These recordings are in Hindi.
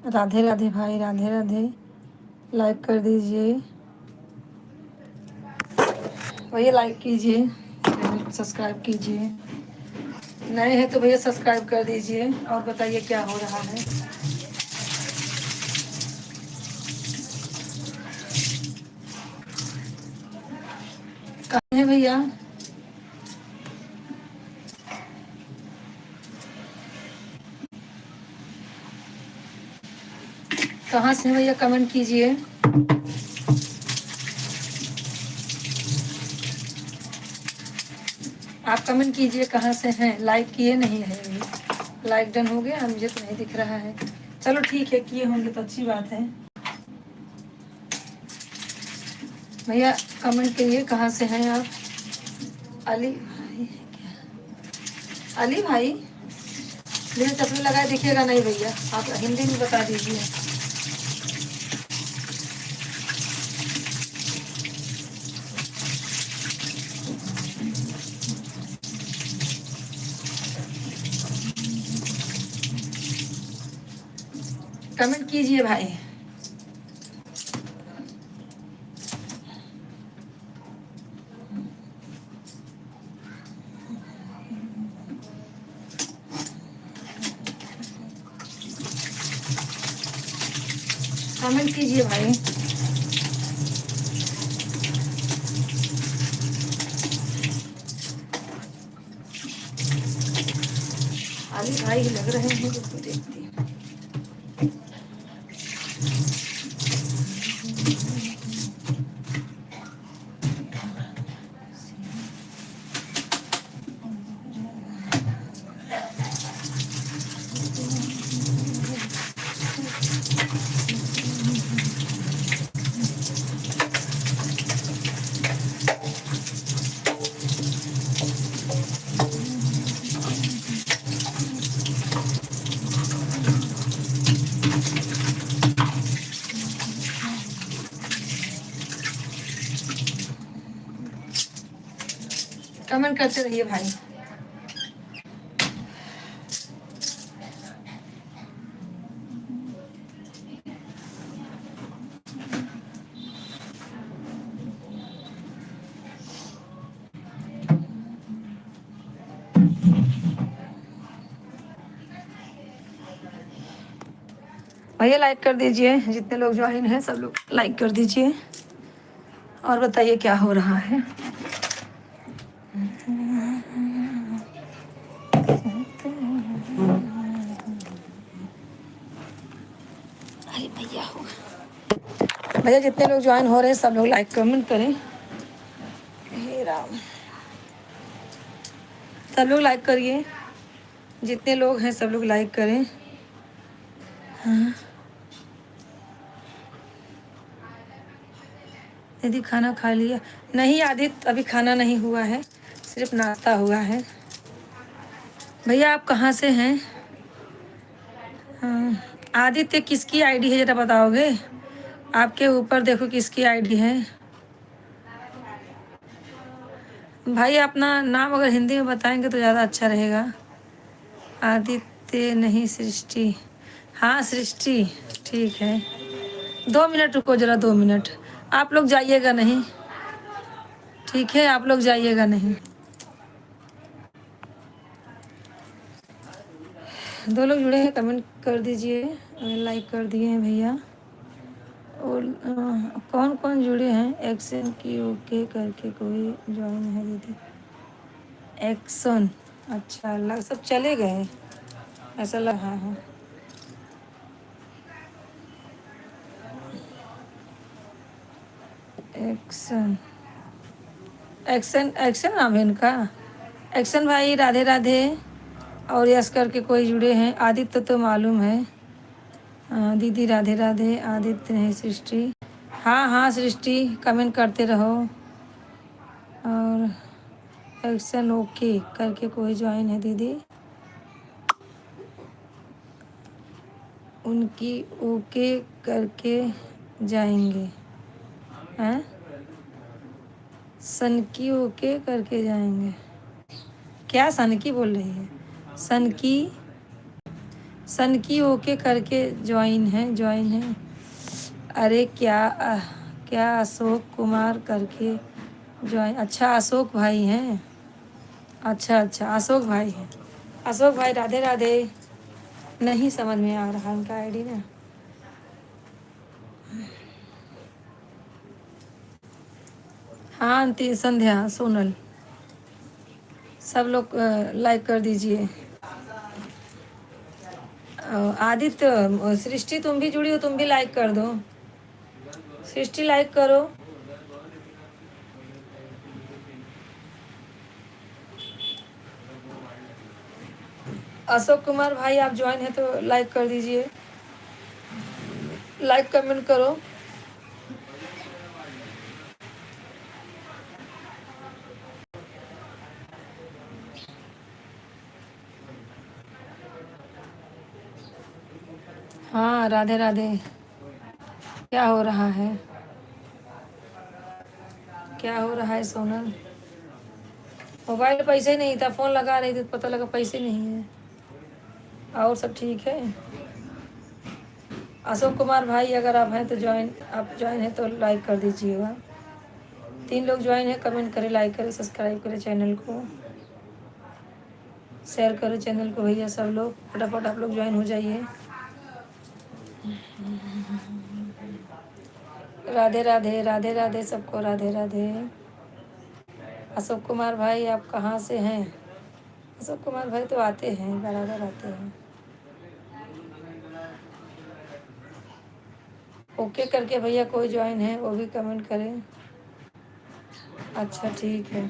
राधे राधे भाई, राधे राधे। लाइक कर दीजिए भैया, लाइक कीजिए, चैनल को सब्सक्राइब कीजिए। नए हैं तो भैया सब्सक्राइब कर दीजिए। और बताइए क्या हो रहा है। कहाँ है भैया? कहाँ से हैं भैया, कमेंट कीजिए। आप कमेंट कीजिए कहाँ से हैं। लाइक किए नहीं है अभी। लाइक डन हो गया, मुझे तो नहीं दिख रहा है। चलो ठीक है, किए होंगे तो अच्छी बात है। भैया कमेंट करिए कहाँ से हैं आप। अली भाई, अली भाई मेरे चश्मे लगाए दिखेगा नहीं भैया, आप हिंदी में बता दीजिए। कमेंट कीजिए भाई। कमेंट कीजिए भाई। अली भाई लग रहे हैं, तो देखती हूँ। कमेंट करते रहिए भाई। भैया लाइक कर दीजिए, जितने लोग ज्वाइन हैं सब लोग लाइक कर दीजिए। और बताइए क्या हो रहा है। अरे भैया हो, भैया जितने लोग ज्वाइन हो रहे हैं सब लोग लाइक कमेंट करें। हे राम, सब लोग लाइक करिए, जितने लोग हैं सब लोग लाइक करें। हाँ दीदी खाना खा लिया? नहीं आदित्य, अभी खाना नहीं हुआ है, सिर्फ नाश्ता हुआ है। भैया आप कहाँ से हैं? हाँ, आदित्य किसकी आईडी है जरा बताओगे? आपके ऊपर देखो किसकी आईडी है। भाई अपना नाम अगर हिंदी में बताएंगे तो ज़्यादा अच्छा रहेगा। आदित्य नहीं, सृष्टि। हाँ सृष्टि, ठीक है। 2 मिनट रुको जरा, 2 मिनट। आप लोग जाइएगा नहीं, ठीक है, आप लोग जाइएगा नहीं। 2 लोग जुड़े हैं, कमेंट कर दीजिए। लाइक कर दिए हैं भैया। और कौन कौन जुड़े हैं? एक्शन की ओके करके कोई ज्वाइन है दीदी। एक्शन, अच्छा लग सब चले गए, ऐसा लग रहा है। एक्शन, एक्शन, एक्शन नाम है इनका। एक्शन भाई राधे राधे। और यस करके कोई जुड़े हैं। आदित्य तो मालूम है। दीदी राधे राधे। आदित्य नहीं, सृष्टि। हाँ हाँ सृष्टि, कमेंट करते रहो। और एक्शन ओके करके कोई ज्वाइन है दीदी। उनकी ओके करके जाएंगे हैं। सनकी ओके करके जाएंगे। क्या सनकी बोल रही है? सनकी सन की ओके करके ज्वाइन है। अरे क्या क्या अशोक कुमार करके ज्वाइन, अच्छा अशोक भाई हैं। अच्छा अच्छा अशोक भाई हैं। अशोक भाई राधे राधे। नहीं समझ में आ रहा उनका आईडी ना। हाँ अंति संध्या सोनल, सब लोग लाइक कर दीजिए। आदित्य, सृष्टि तुम भी जुड़ी हो, तुम भी लाइक कर दो। सृष्टि लाइक करो। अशोक कुमार भाई आप ज्वाइन है तो लाइक कर दीजिए, लाइक कमेंट करो। हाँ राधे राधे। क्या हो रहा है, क्या हो रहा है सोनल? मोबाइल में पैसे ही नहीं था, फ़ोन लगा रही थी तो पता लगा पैसे नहीं है। और सब ठीक है। अशोक कुमार भाई अगर आप हैं तो ज्वाइन, आप ज्वाइन है तो लाइक कर दीजिएगा। 3 लोग ज्वाइन है, कमेंट करें, लाइक करें, सब्सक्राइब करें चैनल को, शेयर करें चैनल को भैया सब लोग, फटाफट आप लोग ज्वाइन हो जाइए। राधे राधे, राधे राधे सबको, राधे राधे। अशोक कुमार भाई आप कहाँ से हैं? अशोक कुमार भाई तो आते हैं, बराबर आते हैं। ओके करके भैया कोई ज्वाइन है वो भी कमेंट करें। अच्छा ठीक है।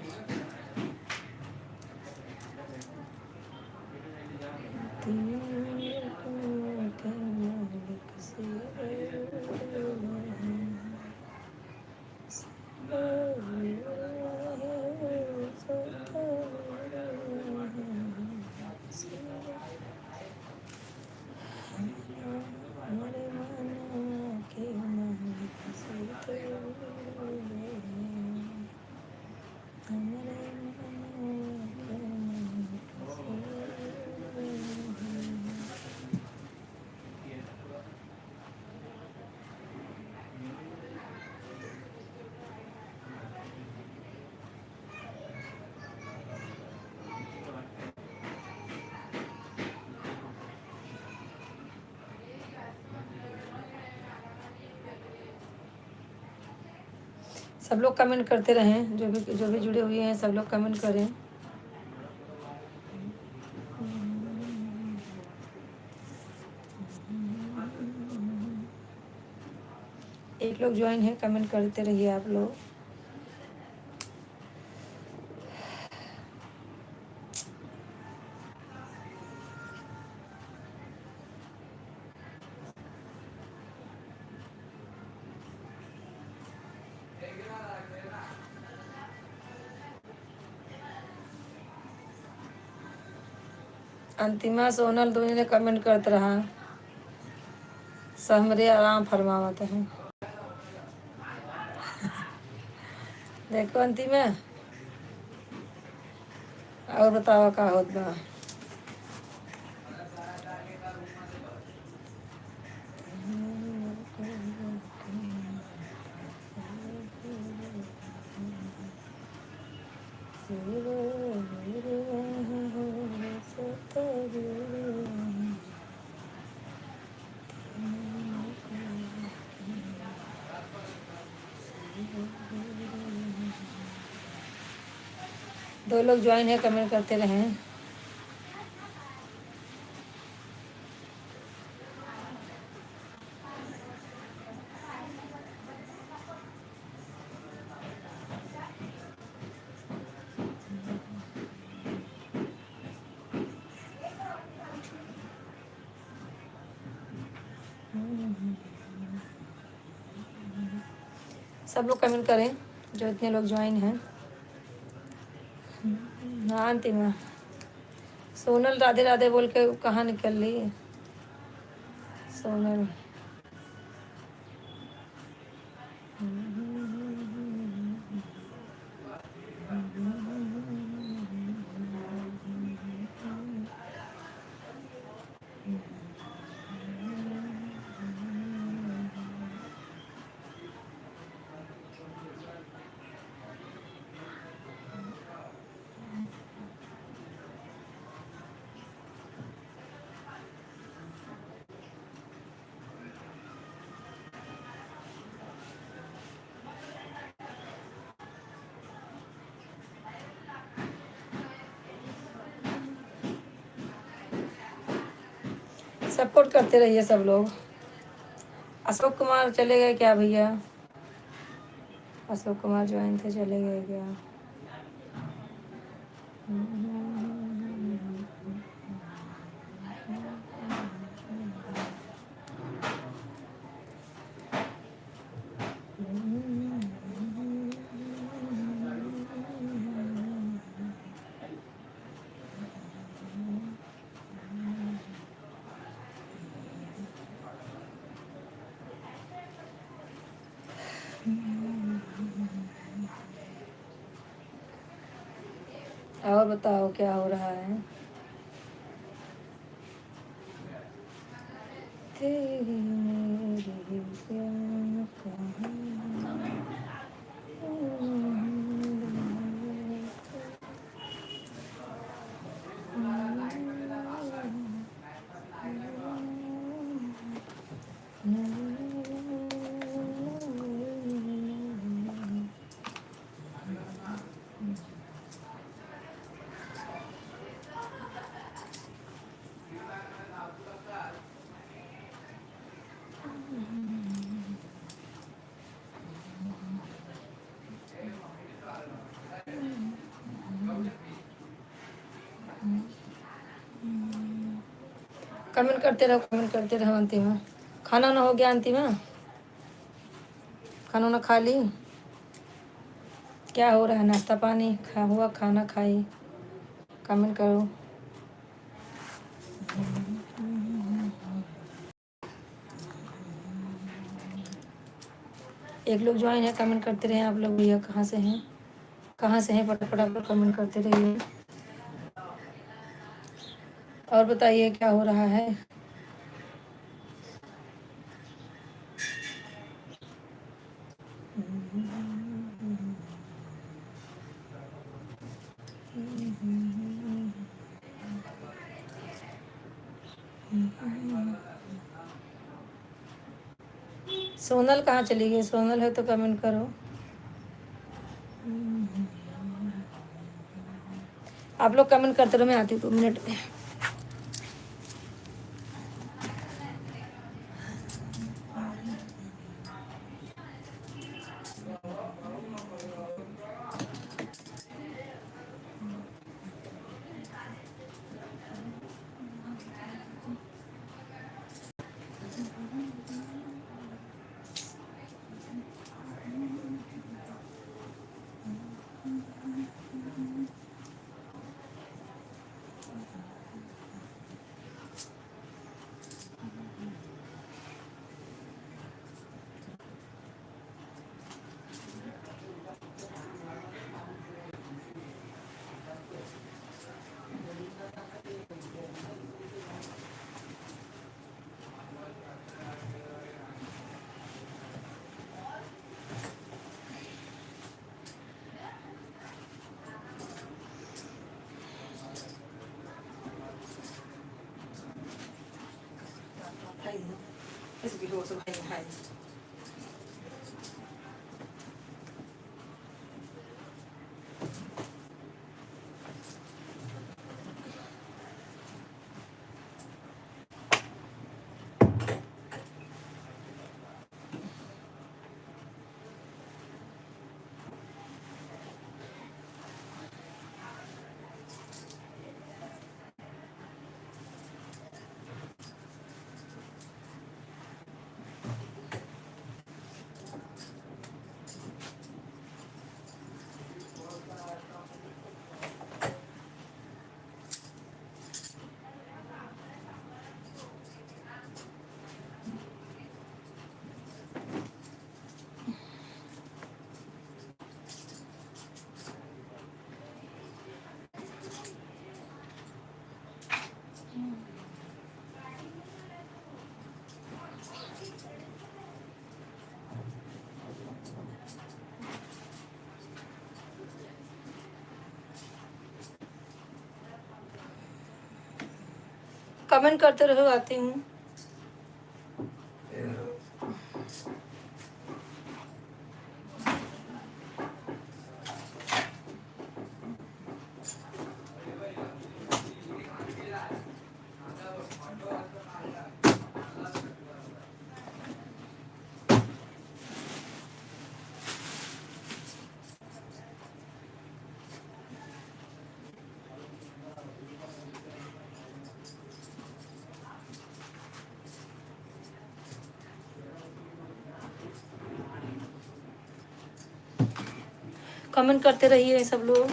सब लोग कमेंट करते रहें, जो भी जुड़े हुए हैं सब लोग कमेंट करें। एक लोग ज्वाइन है, कमेंट करते रहिए आप लोग। अंतिमा सोनल दोनों ने कमेंट करते रहा, सहमरे आराम फरमावत है। देखो अंतिमा, और बताओ का होत बा। दो लोग ज्वाइन है, कमेंट करते रहें। सब लोग कमेंट करें जो इतने लोग ज्वाइन हैं। हाँ अंतिमा, सोनल राधे राधे बोल के कहाँ निकल ली सोनल? सपोर्ट करते रहिए सब लोग। अशोक कुमार चले गए क्या भैया? अशोक कुमार ज्वाइन थे, चले गए क्या? और बताओ क्या हो रहा है? तेरी मेरी प्यार कहानी। कमेंट करते रहो, कमेंट करते रहो। अंतिमा, खाना ना हो गया? अंतिमा, खाना ना खा ली? क्या हो रहा है? नाश्ता पानी खा हुआ, खाना खाई? कमेंट करो। एक लोग ज्वाइन है, कमेंट करते रहे आप लोग। भैया कहाँ से हैं, कहाँ से हैं? फटाफट आप लोग कमेंट करते रहिए। और बताइए क्या हो रहा है? सोनल कहाँ चली गई? सोनल है तो कमेंट करो। आप लोग कमेंट करते रहो, मैं आती हूँ 2 मिनट में। कमेंट करते रहो, आती हूँ। कमेंट करते रहिए सब लोग,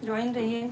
ज्वाइन रहिए।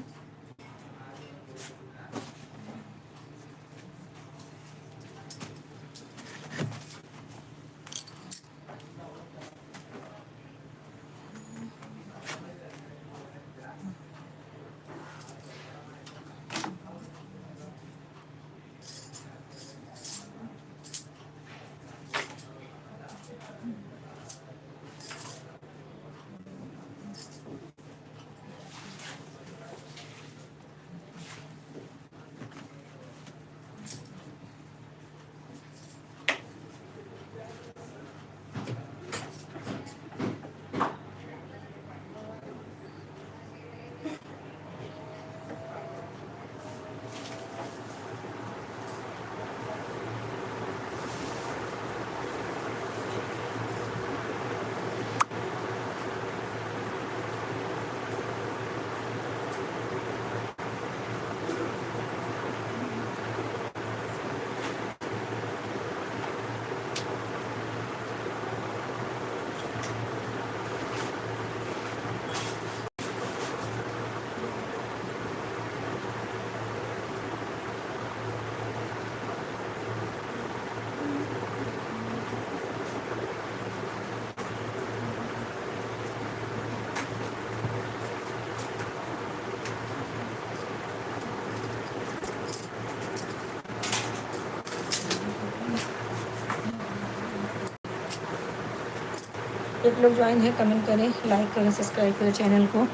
एक लोग ज्वाइन है, कमेंट करें, लाइक करें, सब्सक्राइब करें चैनल को।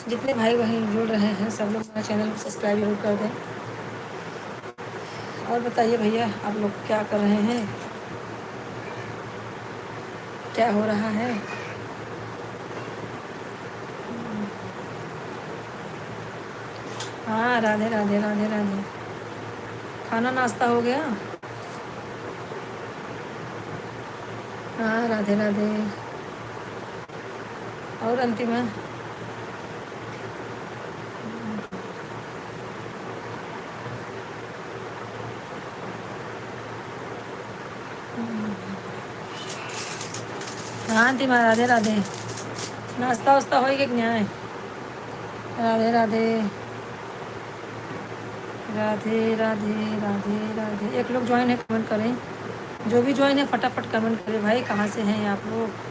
जितने भाई बहन जुड़ रहे हैं सब लोग मेरा चैनल को सब्सक्राइब जरूर कर दें। और बताइए भैया, आप लोग क्या कर रहे हैं, क्या हो रहा है? हाँ, राधे राधे राधे राधे। खाना नाश्ता हो गया? हाँ, राधे राधे। और अंतिमा? हाँ अंतिमा, राधे राधे। नाश्ता वास्ता हो गया कि नहीं है? राधे राधे राधे राधे राधे राधे। एक लोग ज्वाइन है, कमेंट करें। जो भी ज्वाइन है फटाफट कमेंट करें भाई, कहाँ से हैं आप लोग?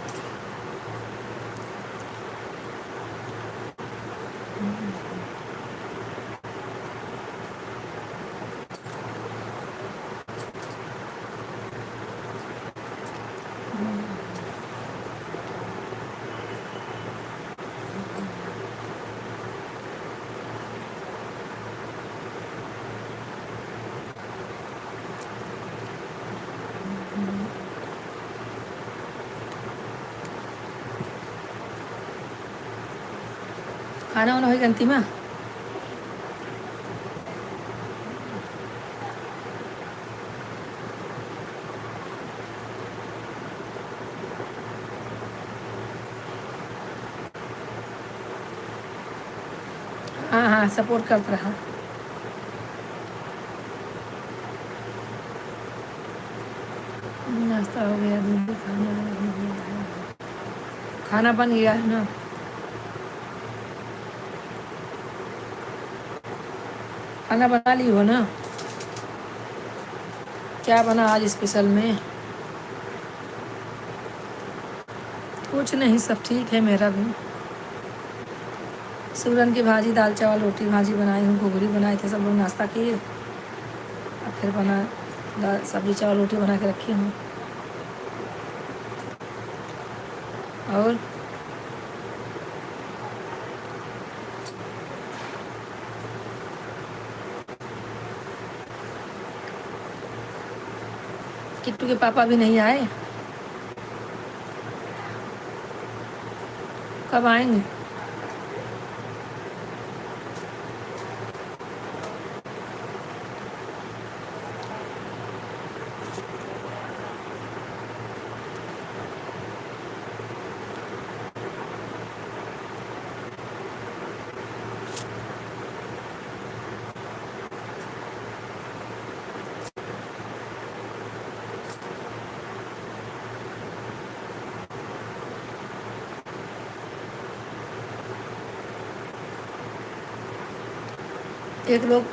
खाना वाना हो गया अंतिमा? हाँ हाँ, सपोर्ट करता रहा। नाश्ता हो गया, दूध भी खाना हो गया है। खाना बन गया है ना? खाना बना ली हो ना? क्या बना आज स्पेशल में? कुछ नहीं, सब ठीक है मेरा भी। सूरन की भाजी, दाल चावल, रोटी भाजी बनाई हूँ, घुघरी बनाए थे, सब लोग नाश्ता किए। और फिर बना दाल सब्जी चावल रोटी बना के रखी हूँ। और किट्टू के पापा भी नहीं आए? कब आएंगे? एक लोग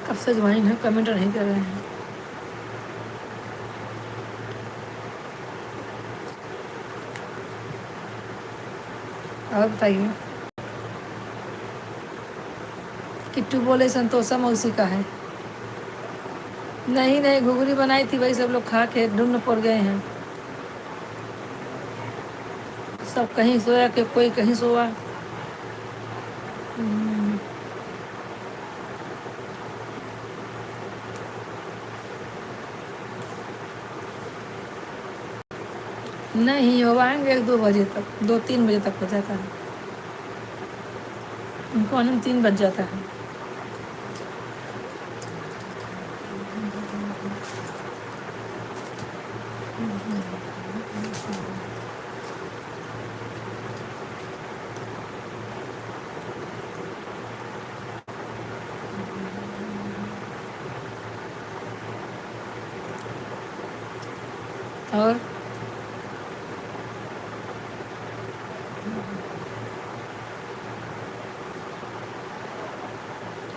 कब से ज्वाइन है, कमेंट नहीं कर रहे हैं। और बताइए। किट्टू बोले संतोषा मौसी का है। नहीं नहीं, घुघरी बनाई थी, वही सब लोग खा के ढूंढ पड़ गए हैं। सब कहीं सोया कि कोई कहीं सोया। नहीं, वो आएंगे 1-2 बजे तक, 2-3 बजे तक हो जाता है उनको आने में, 3 बज जाता है। और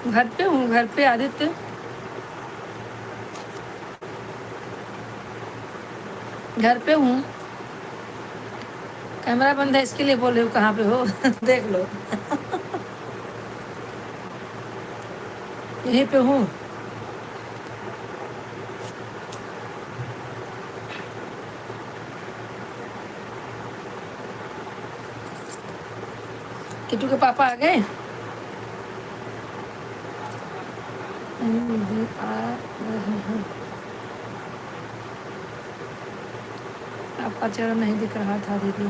घर पे हूँ, घर पे आदित्य। घर पे हूँ। कैमरा बंद है इसके लिए बोल रही हूँ, कहाँ पे हो देख लो। यहीं पे हूँ। किट्टू के पापा आ गए। दीदी आ रहे हैं। आपका चेहरा नहीं दिख रहा था दीदी।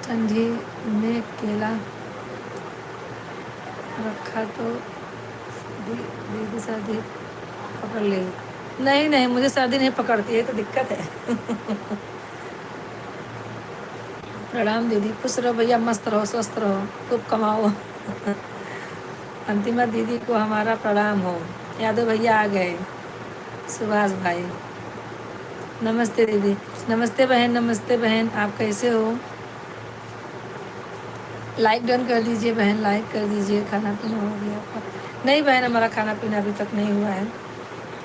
ठंडी में केला रखा तो दीदी सर्दी पकड़ ले। नहीं नहीं, मुझे सर्दी नहीं पकड़ती है, तो दिक्कत है। प्रणाम दीदी, खुश रहो भैया, मस्त रहो, स्वस्थ रहो, खूब कमाओ। अंतिमा दीदी को हमारा प्रणाम हो। यादव भैया आ गए। सुभाष भाई, नमस्ते दीदी। नमस्ते बहन, नमस्ते बहन, आप कैसे हो? लाइक डन कर दीजिए बहन, लाइक कर दीजिए। खाना पीना हो गया आपका? नहीं बहन, हमारा खाना पीना अभी तक नहीं हुआ है।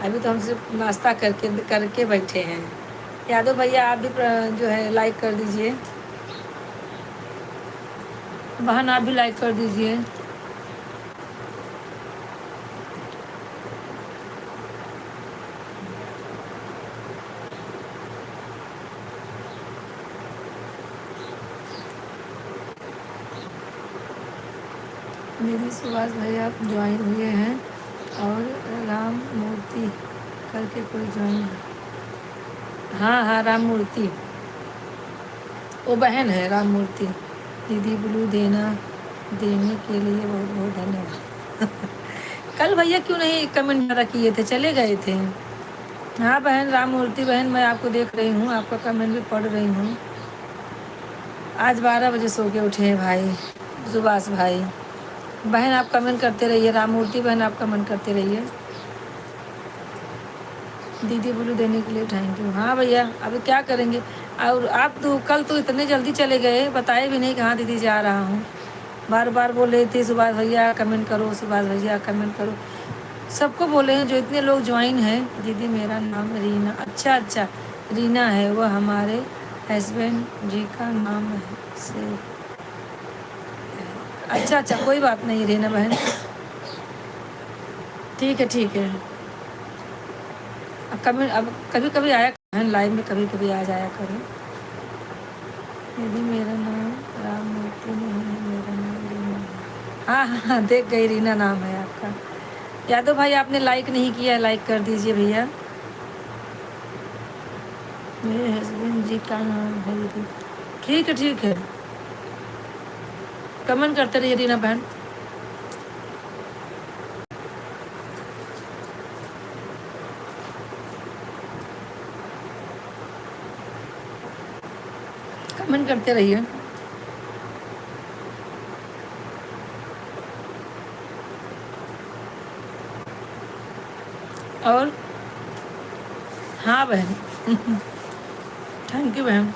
अभी तो हम सिर्फ नाश्ता करके करके बैठे हैं। यादव भैया आप भी जो है लाइक कर दीजिए। बहन आप भी लाइक कर दीजिए। मेरी सुभाष भैया ज्वाइन हुए हैं, और राम मूर्ति करके कोई ज्वाइन है। हाँ हाँ, राम मूर्ति, वो बहन है राम मूर्ति। दीदी ब्लू देने के लिए बहुत बहुत धन्यवाद। कल भैया क्यों नहीं कमेंट ज़्यादा किए थे, चले गए थे। हाँ बहन, राम मूर्ति बहन, मैं आपको देख रही हूँ, आपका कमेंट भी पढ़ रही हूँ। आज 12 बजे सो के उठे हैं भाई, सुभाष भाई। बहन आप कमेंट करते रहिए, राम मूर्ति बहन आप कमेंट करते रहिए। दीदी बोलू देने के लिए थैंक यू। हाँ भैया, अभी क्या करेंगे। और आप तो कल तो इतने जल्दी चले गए, बताए भी नहीं कहाँ दीदी जा रहा हूँ। बार बार बोल रहे थे सुभाष भैया कमेंट करो, सुभाष भैया कमेंट करो। सबको बोले हैं, जो इतने लोग ज्वाइन हैं। दीदी मेरा नाम रीना। अच्छा अच्छा, रीना है, वो हमारे हस्बैंड जी का नाम है से। अच्छा अच्छा, कोई बात नहीं रीना बहन, ठीक है ठीक है। अब कभी, अब कभी कभी आया बहन लाइव में, कभी कभी आ जाया करो। यदि मेरा नाम राम मूर्ति नहीं है, मेरा नाम रीना है। हाँ हाँ हाँ, देख गई, रीना नाम है आपका। यादव भाई आपने लाइक नहीं किया, लाइक कर दीजिए भैया। मेरे हस्बैंड जी का नाम है दीदी। ठीक है ठीक है, कमेंट करते रहिए रीना बहन। कमेंट करते रहिए। और हाँ बहन। थैंक यू बहन।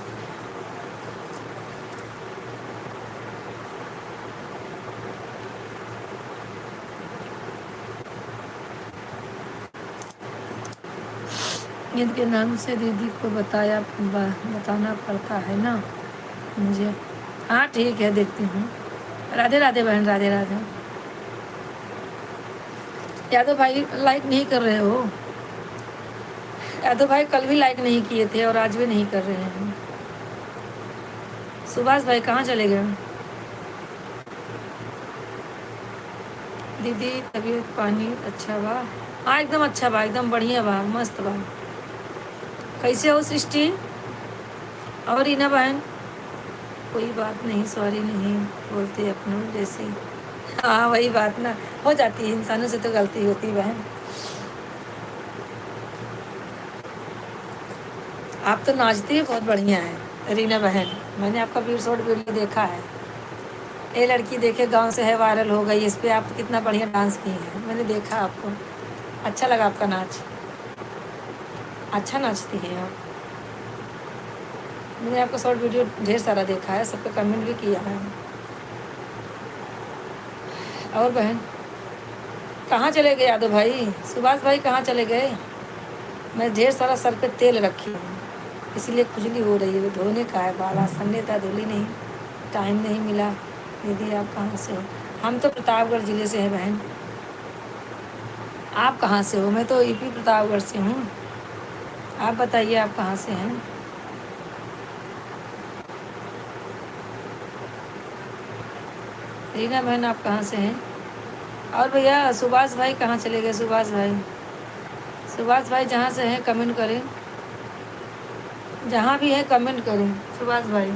ईद के नाम से दीदी को बताना पड़ता है ना मुझे। हाँ ठीक है, देखती हूँ। राधे राधे बहन, राधे राधे। यादव भाई लाइक नहीं कर रहे हो? यादव भाई कल भी लाइक नहीं किए थे और आज भी नहीं कर रहे हैं। सुभाष भाई कहाँ चले गए? दीदी तबीयत पानी अच्छा बा? हाँ एकदम अच्छा बा, एकदम बढ़िया बा, मस्त बा। कैसे हो सृष्टि और रीना बहन? कोई बात नहीं, सॉरी नहीं बोलते अपनों जैसे। हाँ वही बात ना, हो जाती है, इंसानों से तो गलती होती है बहन। आप तो नाचती है बहुत बढ़िया है रीना बहन, मैंने आपका शॉर्ट वीडियो देखा है। ये लड़की देखे गांव से है, वायरल हो गई, इस पे आप कितना बढ़िया डांस की है, मैंने देखा आपको, अच्छा लगा आपका नाच, अच्छा नाचती हैं आप। मैंने आपका शॉर्ट वीडियो ढेर सारा देखा है, सब पे कमेंट भी किया है। और बहन कहाँ चले गए यादव भाई? सुभाष भाई कहाँ चले गए? मैं ढेर सारा सर पे तेल रखी हूँ, इसीलिए खुजली हो रही है, धोने का है बाल, संडे था धुली नहीं, टाइम नहीं मिला। दीदी आप कहाँ से हो? हम तो प्रतापगढ़ ज़िले से हैं बहन। आप कहाँ से हो? मैं तो यूपी प्रतापगढ़ से हूँ। आप बताइए आप कहाँ से हैं? रीना बहन आप कहाँ से हैं? और भैया सुभाष भाई कहाँ चले गए? सुभाष भाई, सुभाष भाई जहाँ से हैं कमेंट करें, जहाँ भी है कमेंट करें सुभाष भाई।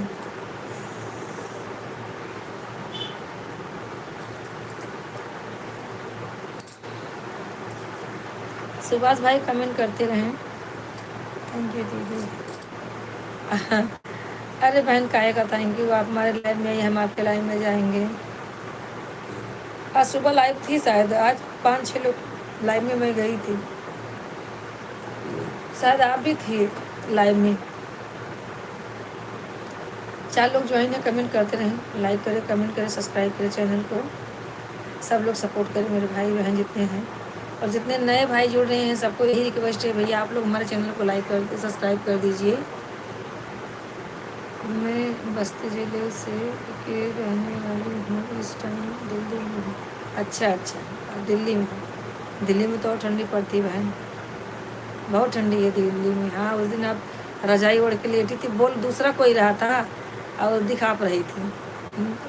सुभाष भाई कमेंट करते रहें। थैंक यू दीदी। अरे बहन काहे का थैंक यू, आप हमारे लाइव में ही, हम आपके लाइव में जाएंगे। आज सुबह लाइव थी शायद, आज 5-6 लोग लाइव में मैं गई थी, शायद आप भी थी लाइव में। 4 लोग ज्वाइन है, कमेंट करते रहें, लाइक करें, कमेंट करें, सब्सक्राइब करें चैनल को, सब लोग सपोर्ट करें मेरे भाई बहन जितने हैं, और जितने नए भाई जुड़ रहे हैं सबको यही रिक्वेस्ट है भैया आप लोग हमारे चैनल को लाइक कर सब्सक्राइब कर दीजिए। मैं बस्ती ज़िले से के रहने वाली हूँ, इस टाइम दिल्ली में हूँ। अच्छा अच्छा, आप दिल्ली में हो? दिल्ली में तो और ठंडी पड़ती है बहन, बहुत ठंडी है दिल्ली में। हाँ उस दिन आप रजाई ओढ़ के लेटी थी, बोल दूसरा कोई रहा था और दिखा रही थी।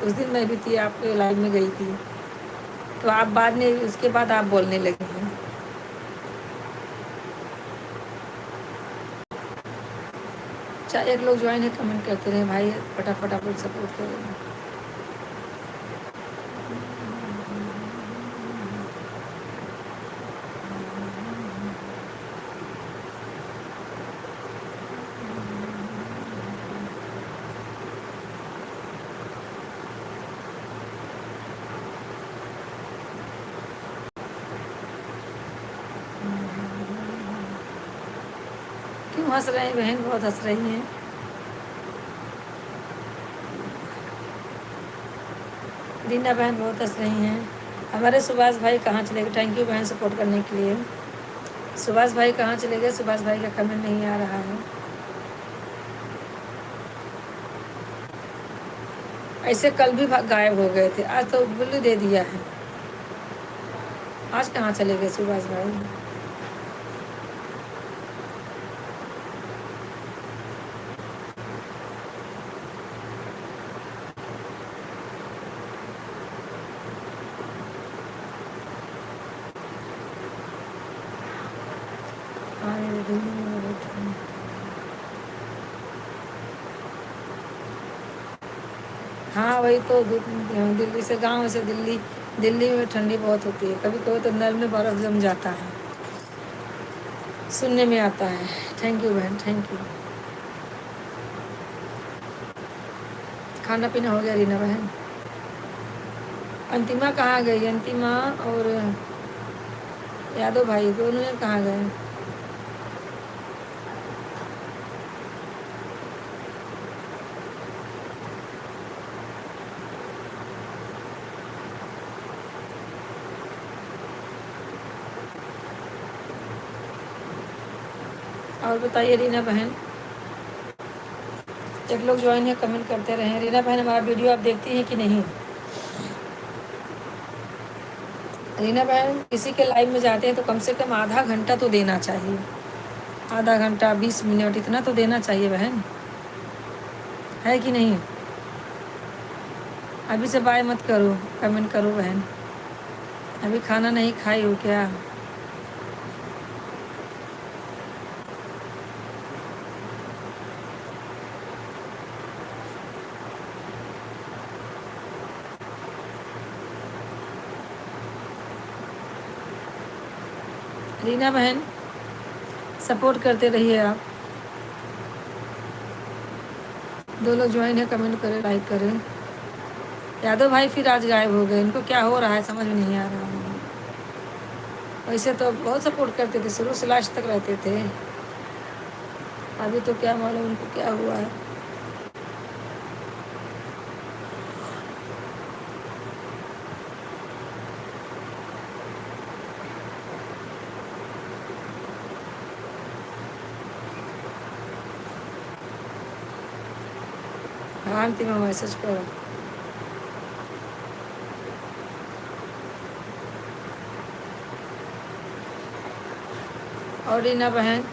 उस दिन मैं भी थी, आपके लाइव में गई थी, तो आप बाद में उसके बाद आप बोलने लगे हैं। अच्छा एक लोग ज्वाइन है, कमेंट करते रहे भाई, फटाफट आप लोग सपोर्ट करें। क्यों हंस रहे हैं बहन, बहुत हंस रही हैं। रीना बहन बहुत हंस रही हैं। हमारे सुभाष भाई कहाँ चले गए? थैंक यू बहन सपोर्ट करने के लिए। सुभाष भाई कहाँ चले गए? सुभाष भाई का कमेंट नहीं आ रहा है। ऐसे कल भी गायब हो गए थे, आज तो बुल्ली दे दिया है। आज कहाँ चले गए सुभाष भाई? दिल्ली में बहुत ठंड। हाँ वही तो, दिल्ली से, गांव से दिल्ली, दिल्ली में ठंडी बहुत होती है, कभी कभी तो नल में बर्फ़ जम जाता है, सुनने में आता है। थैंक यू बहन, थैंक यू। खाना पीना हो गया रीना बहन? अंतिमा कहाँ गई? अंतिमा और यादव भाई दोनों ने कहाँ गए? और बताइए रीना बहन, एक लोग ज्वाइन है, कमेंट करते रहें। रीना बहन, हमारा वीडियो आप देखती हैं कि नहीं? रीना बहन, किसी के लाइव में जाते हैं तो कम से कम आधा घंटा तो देना चाहिए। आधा घंटा 20 मिनट इतना तो देना चाहिए बहन, है कि नहीं? अभी से बाय मत करो, कमेंट करो बहन। अभी खाना नहीं खाई हो क्या? रीना बहन, सपोर्ट करते रहिए आप। दो लोग ज्वाइन है, कमेंट करें, लाइक करें। यादव भाई फिर आज गायब हो गए, इनको क्या हो रहा है समझ में नहीं आ रहा है। वैसे तो बहुत सपोर्ट करते थे, शुरू से लास्ट तक रहते थे। अभी तो क्या मालूम उनको क्या हुआ है। हाँ अंतिम मैसेज करो। और रीना बहन,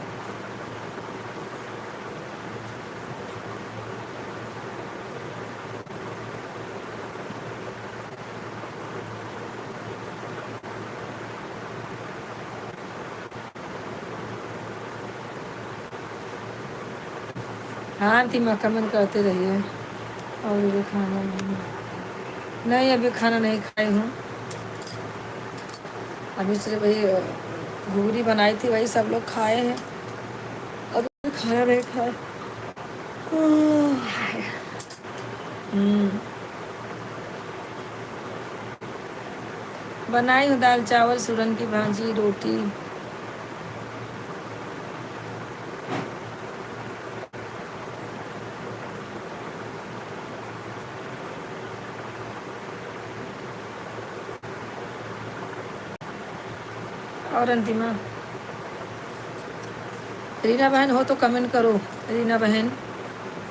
हाँ अंतिम कमेंट करते रहिए। और ये खाना नहीं, अभी खाना नहीं खाई हूँ। अभी सिर्फ वही घूरी बनाई थी, वही सब लोग खाए हैं। अभी खाना नहीं खाए। बनाई हूँ दाल चावल, सूरन की भाजी, रोटी। और अंतिमा, रीना बहन हो तो कमेंट करो। रीना बहन,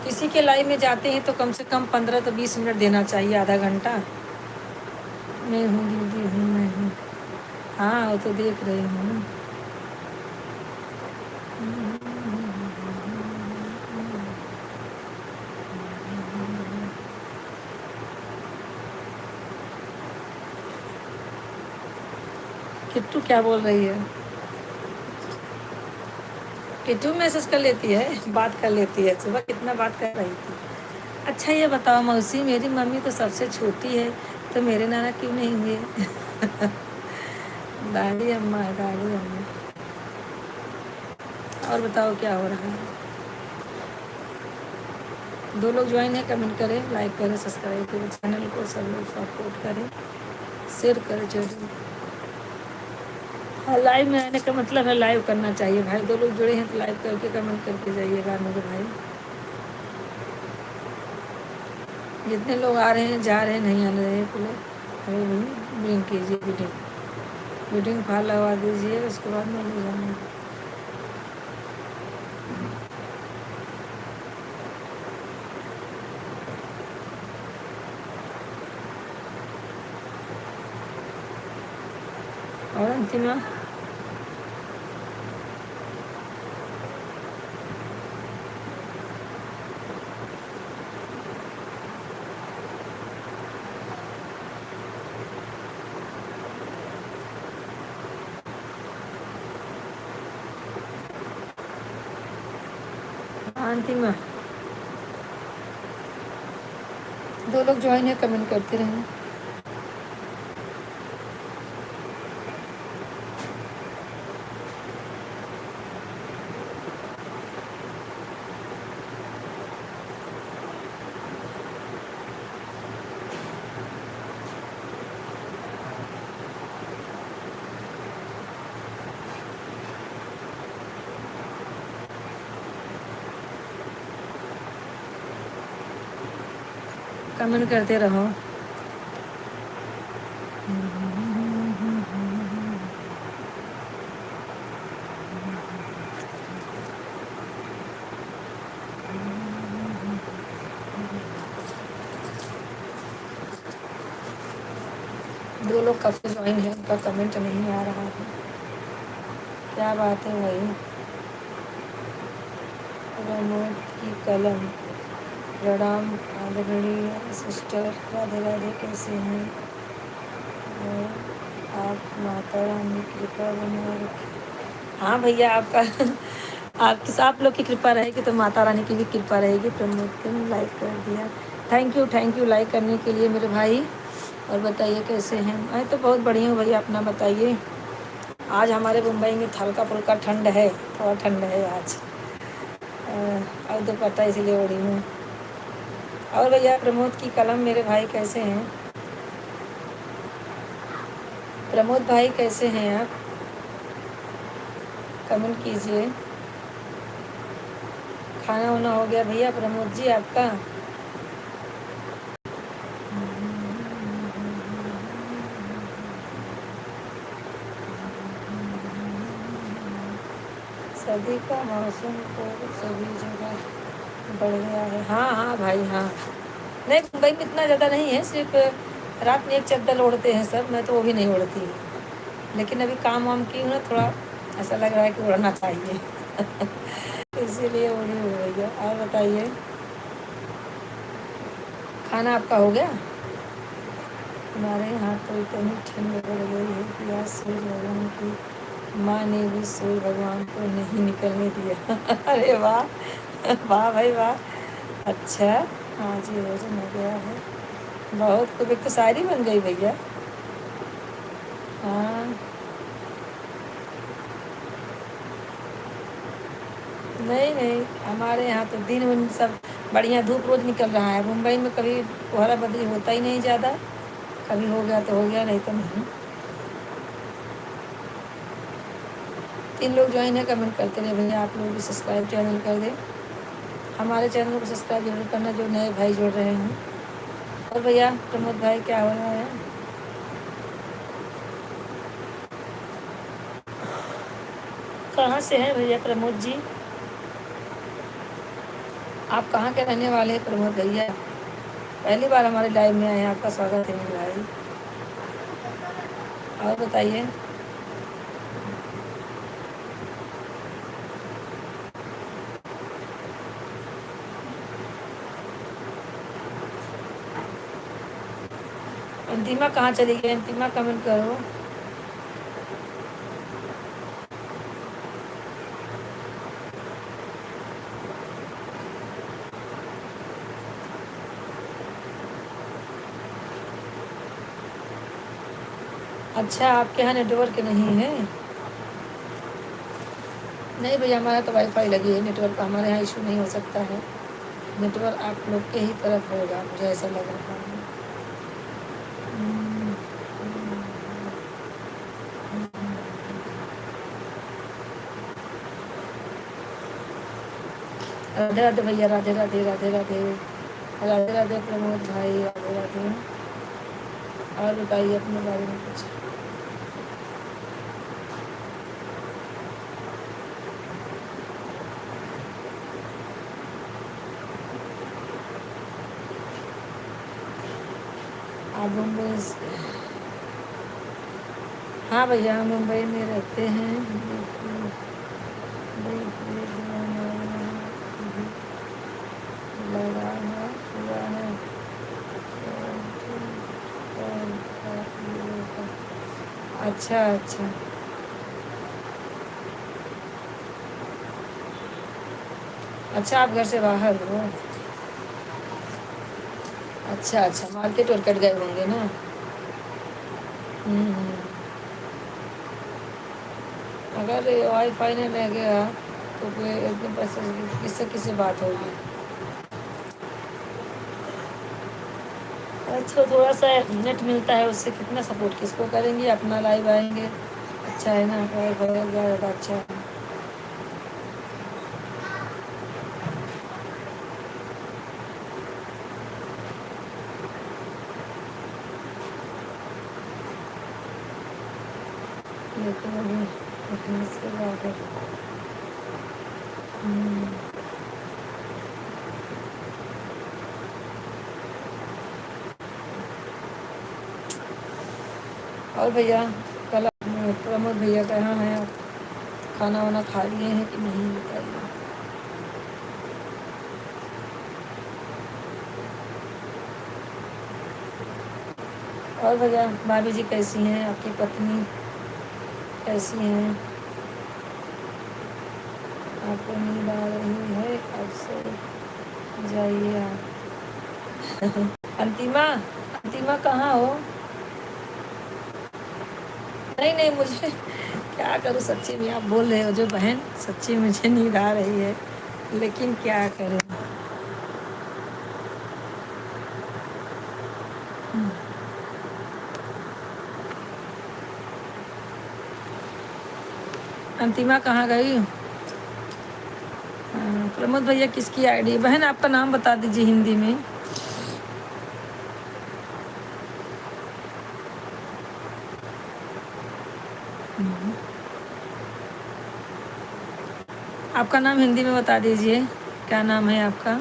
किसी के लाइव में जाते हैं तो कम से कम 15 तो 20 मिनट देना चाहिए, आधा घंटा। मैं हूँ दीदी हूँ, मैं हूँ। हाँ वो तो देख रही हूँ। किट्टू क्या बोल रही है? किट्टू मैसेज कर लेती है, बात कर लेती है। सुबह कितना बात कर रही थी। अच्छा ये बताओ मौसी, मेरी मम्मी तो सबसे छोटी है, तो मेरे नाना क्यों नहीं हुए? दादी अम्मा है, दादी अम्मा। और बताओ क्या हो रहा है? दो लोग ज्वाइन है, कमेंट करें, लाइक करें, सब्सक्राइब करें चैनल को, सब लोग सपोर्ट करें, शेयर करें जरूर। हाँ लाइव में आने का मतलब है लाइव करना चाहिए भाई। दो लोग जुड़े हैं तो लाइव करके कमेंट करके जाइएगा मेरे भाई। जितने लोग आ रहे हैं, जा रहे हैं, नहीं आ रहे हैं, पूरे अरे भाई ब्लिंक कीजिए, मीटिंग फाइल लगा दीजिए, उसके बाद मैं ले जाऊँगा। और अंतिमा, अंतिमा, दो लोग ज्वाइन है, कमेंट करते रहें। कमेंट करते रहो। दो लोग कब से ज्वाइन है, उनका कमेंट नहीं आ रहा है। क्या बात है भाई। प्रमोद की कलम। प्रणाम आदरणीय सिस्टर, राधे राधे, कैसे हैं? और आप माता रानी की कृपा बनाए रखें। हाँ भैया, आपका आप लोग की कृपा रहेगी तो माता रानी की भी कृपा रहेगी। प्रमोद को लाइक कर दिया, थैंक यू लाइक करने के लिए मेरे भाई। और बताइए कैसे हैं? मैं तो बहुत बढ़िया हूँ भैया, अपना बताइए। आज हमारे मुंबई में हल्का फुल्का ठंड है, थोड़ा ठंड है आज। और दुपट्टा इसीलिए ओढ़ी हूँ। और भैया प्रमोद की कलम मेरे भाई कैसे हैं? प्रमोद भाई कैसे हैं आप? कमेंट कीजिए। खाना वाना हो गया भैया प्रमोद जी आपका? सर्दी का मौसम तो सभी जगह बढ़ गया है। हाँ हाँ भाई हाँ। नहीं, मुंबई में इतना ज़्यादा नहीं है, सिर्फ रात में एक चद्दर ओढ़ते हैं सब, मैं तो वो भी नहीं ओढ़ती हूँ। लेकिन अभी काम वाम की हूँ ना, थोड़ा ऐसा लग रहा है कि ओढ़ना चाहिए इसीलिए ओढ़ी हो गई है। और बताइए, खाना आपका हो गया? हमारे यहाँ तो इतनी ठंड बढ़ गई है कि आज सूर्य भगवान की माँ ने भी सूर्य भगवान को नहीं निकलने दिया अरे वाह वाह भाई वाह। अच्छा, आज ही भोजन हो गया है। बहुत खूब, एक तो शायरी बन गई भैया। हाँ, नहीं नहीं, हमारे यहाँ तो दिन उन सब बढ़िया, धूप रोज निकल रहा है। मुंबई में कभी कोहरा बदली होता ही नहीं ज़्यादा, कभी हो गया तो हो गया, नहीं तो नहीं। 3 लोग ज्वाइन है, कमेंट करते रहे भैया। आप लोग भी सब्सक्राइब चैनल कर दें, हमारे चैनल को सब्सक्राइब जरूर करना जो नए भाई जुड़ रहे हैं। और भैया प्रमोद भाई क्या हो रहा है? कहाँ से हैं भैया प्रमोद जी? आप कहाँ के रहने वाले हैं प्रमोद भैया? पहली बार हमारे लाइव में आए हैं, आपका स्वागत है मेरे भाई। और बताइए। अंतिमा कहाँ चली गई? अंतिमा कमेंट करो। अच्छा, आपके यहाँ नेटवर्क नहीं है? नहीं भैया, हमारा तो वाईफाई लगी है, नेटवर्क का हमारे यहाँ इशू नहीं हो सकता है। नेटवर्क आप लोग के ही तरफ होगा, मुझे ऐसा लग रहा है। राधे राधे भैया, राधे राधे राधे राधे राधे राधे प्रमोद भाई, राधे राधे। और बताइए अपने बारे में कुछ। आप मुंबई से? हाँ भैया, मुंबई में रहते हैं। लगा हुआ है। अच्छा अच्छा अच्छा, आप घर से बाहर हो? अच्छा अच्छा, मार्केट वार्केट गए होंगे ना? हम्म। अगर वाईफाई नहीं रह गया तो फिर एकदम पैसे किससे किससे बात होगी? अच्छा, थोड़ा सा नेट मिलता है, उससे कितना सपोर्ट किसको करेंगे, अपना लाइव आएंगे। अच्छा है ना, वाईफाई ज़्यादा अच्छा है। लेकिन अभी इसके बाद और भैया, कल प्रमोद भैया कहाँ हैं आप? खाना वाना खा लिए हैं कि नहीं बताइए। और भैया, भाभी जी कैसी हैं? आपकी पत्नी कैसी हैं? आपको नींद आ रही है? अब सो जाइए आप। अंतिमा, अंतिमा कहाँ हो? नहीं नहीं, मुझे क्या करूँ सच्ची में, आप बोल रहे हो जो बहन, सच्ची मुझे नींद आ रही है, लेकिन क्या करूँ। अंतिमा कहाँ गई? प्रमोद भैया किसकी आईडी? बहन आपका नाम बता दीजिए हिंदी में। आपका नाम हिंदी में बता दीजिए, क्या नाम है आपका?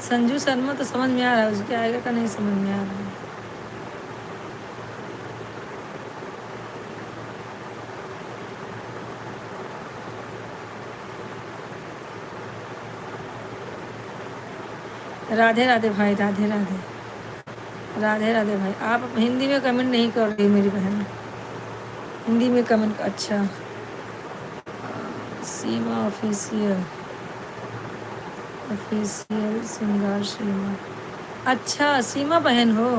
संजू शर्मा तो समझ में आ रहा है, उसके आगे का नहीं समझ में आ रहा है। राधे राधे भाई, राधे राधे। राधे राधे भाई, आप हिंदी में कमेंट नहीं कर रही मेरी बहन, हिंदी में कमेंट। अच्छा, सीमा ऑफिशियल, ऑफिशियल सिंगर सीमा। अच्छा, सीमा बहन हो।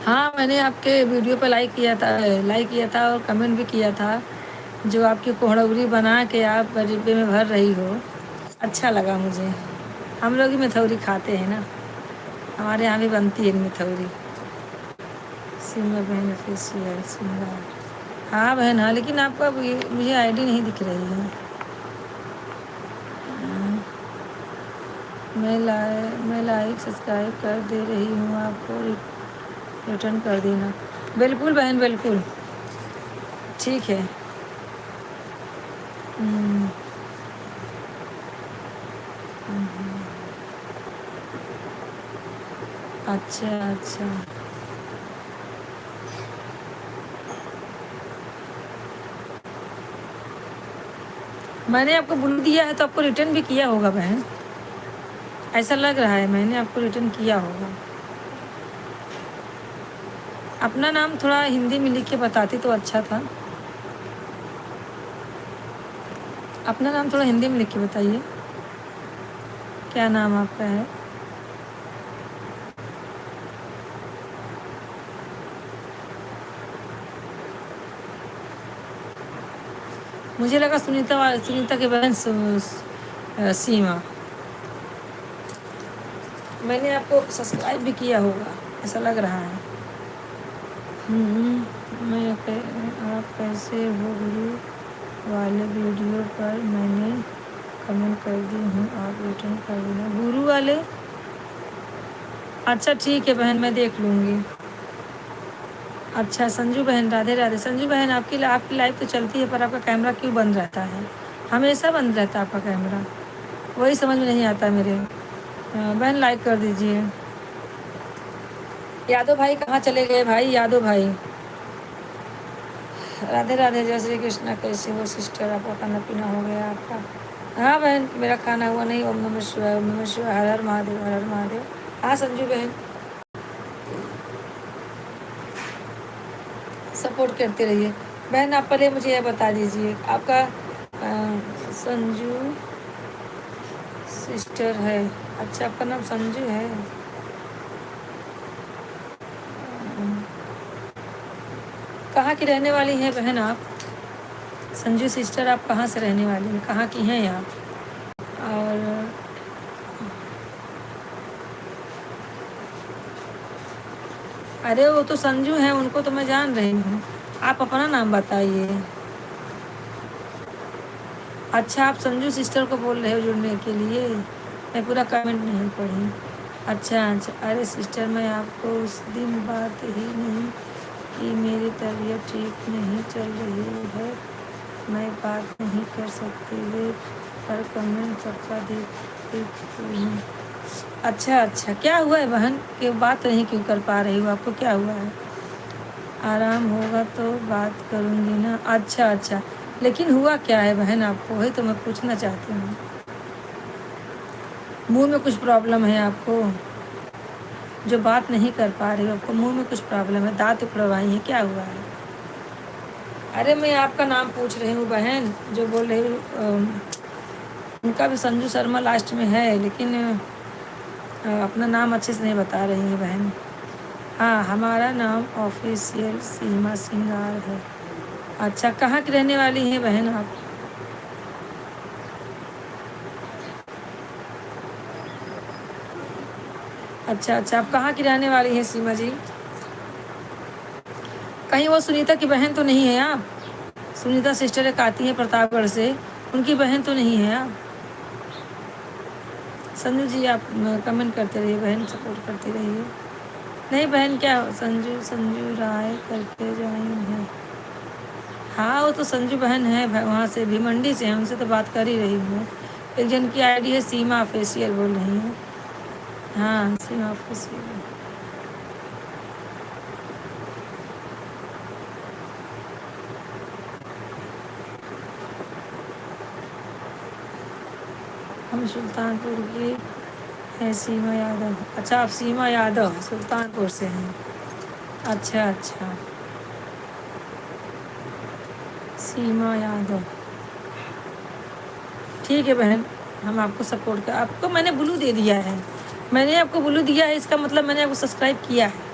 हाँ, मैंने आपके वीडियो पे लाइक किया था और कमेंट भी किया था, जो आपकी कोहड़ौरी बना के आप डिब्बे में भर रही हो। अच्छा लगा मुझे। हम लोग ही मिथौरी खाते हैं ना, हमारे यहाँ भी बनती है मिथौरी। सीमा बहन ऑफिशियल सिंगर। हाँ बहन, हाँ, लेकिन आपका मुझे आईडी नहीं दिख रही है। मैं लाइक सब्सक्राइब कर दे रही हूँ, आपको रिटर्न कर देना। बिल्कुल बहन, बिल्कुल, ठीक है। हम्म, अच्छा अच्छा। मैंने आपको ब्लू दिया है तो आपको रिटर्न भी किया होगा बहन, ऐसा लग रहा है मैंने आपको रिटर्न किया होगा। अपना नाम थोड़ा हिंदी में लिख के बताती तो अच्छा था। अपना नाम थोड़ा हिंदी में लिख के बताइए, क्या नाम आपका है? मुझे लगा सुनीता की बहन सीमा। मैंने आपको सब्सक्राइब भी किया होगा, ऐसा लग रहा है। आप कैसे हो? गुरु वाले वीडियो पर मैंने कमेंट कर दी हूँ, आप रिटर्न कर देना। गुरु वाले, अच्छा ठीक है बहन, मैं देख लूँगी। अच्छा संजू बहन, राधे राधे। संजू बहन, आपकी लाइव तो चलती है, पर आपका कैमरा क्यों बंद रहता है? हमेशा बंद रहता है आपका कैमरा, वही समझ में नहीं आता मेरे। बहन लाइक कर दीजिए। यादव भाई कहाँ चले गए भाई? यादव भाई, राधे राधे, जय श्री कृष्णा। कैसे हो सिस्टर? आपका खाना पीना हो गया आपका? हाँ बहन, मेरा खाना हुआ नहीं। ओम नमः शिवाय, ओम नमः शिवाय, हर हर महादेव, हर हर महादेव। हाँ संजू बहन, सपोर्ट करते रहिए। बहन आप पहले मुझे यह बता दीजिए, आपका संजू सिस्टर है? अच्छा, आपका नाम संजू है। कहाँ की रहने वाली हैं बहन आप? संजू सिस्टर, आप कहाँ से रहने वाली हैं, कहाँ की हैं आप? और अरे वो तो संजू हैं, उनको तो मैं जान रही हूँ, आप अपना नाम बताइए। अच्छा, आप संजू सिस्टर को बोल रहे हो जुड़ने के लिए? मैं पूरा कमेंट नहीं पढ़ी। अच्छा अच्छा, अरे सिस्टर, मैं आपको उस दिन बात ही नहीं कि मेरी तबीयत ठीक नहीं चल रही है, मैं बात नहीं कर सकती वे, पर कमेंट सबका देख देखती हूँ। अच्छा अच्छा, क्या हुआ है बहन कि बात नहीं क्यों कर पा रही हो? आपको क्या हुआ है? आराम होगा तो बात करूँगी ना। अच्छा अच्छा, लेकिन हुआ क्या है बहन आपको? वही तो मैं पूछना चाहती हूँ। मुंह में कुछ प्रॉब्लम है आपको? जो बात नहीं कर पा रही हो, आपको मुंह में कुछ प्रॉब्लम है, दांत उखड़वाई है, क्या हुआ है? अरे मैं आपका नाम पूछ रही हूँ बहन, जो बोल रही हूँ उनका भी संजू शर्मा लास्ट में है, लेकिन अपना नाम अच्छे से नहीं बता रही है बहन। हाँ, हमारा नाम ऑफिशियल सीमा सिंगार है। अच्छा, कहाँ की रहने वाली हैं बहन आप? अच्छा अच्छा, आप कहाँ की रहने वाली हैं सीमा जी? कहीं वो सुनीता की बहन तो नहीं है आप? सुनीता सिस्टर एक आती है प्रतापगढ़ से, उनकी बहन तो नहीं है आप? संजू जी आप कमेंट करते रहिए बहन, सपोर्ट करते रहिए। नहीं बहन, क्या संजू संजू राय करके ज्वाइन है? हाँ वो तो संजू बहन है, वहाँ से भीमंडी से है, उनसे तो बात कर ही रही हूँ मैं। एक जन की आईडी है सीमा ऑफिशियल बोल रही है। हाँ सीमा ऑफिशियल। हम सुल्तानपुर की है सीमा यादव। अच्छा, आप सीमा यादव सुल्तानपुर से हैं? अच्छा अच्छा, सीमा यादव, ठीक है बहन। हम आपको सपोर्ट कर, आपको मैंने ब्लू दे दिया है। मैंने आपको ब्लू दिया है, इसका मतलब मैंने आपको सब्सक्राइब किया है।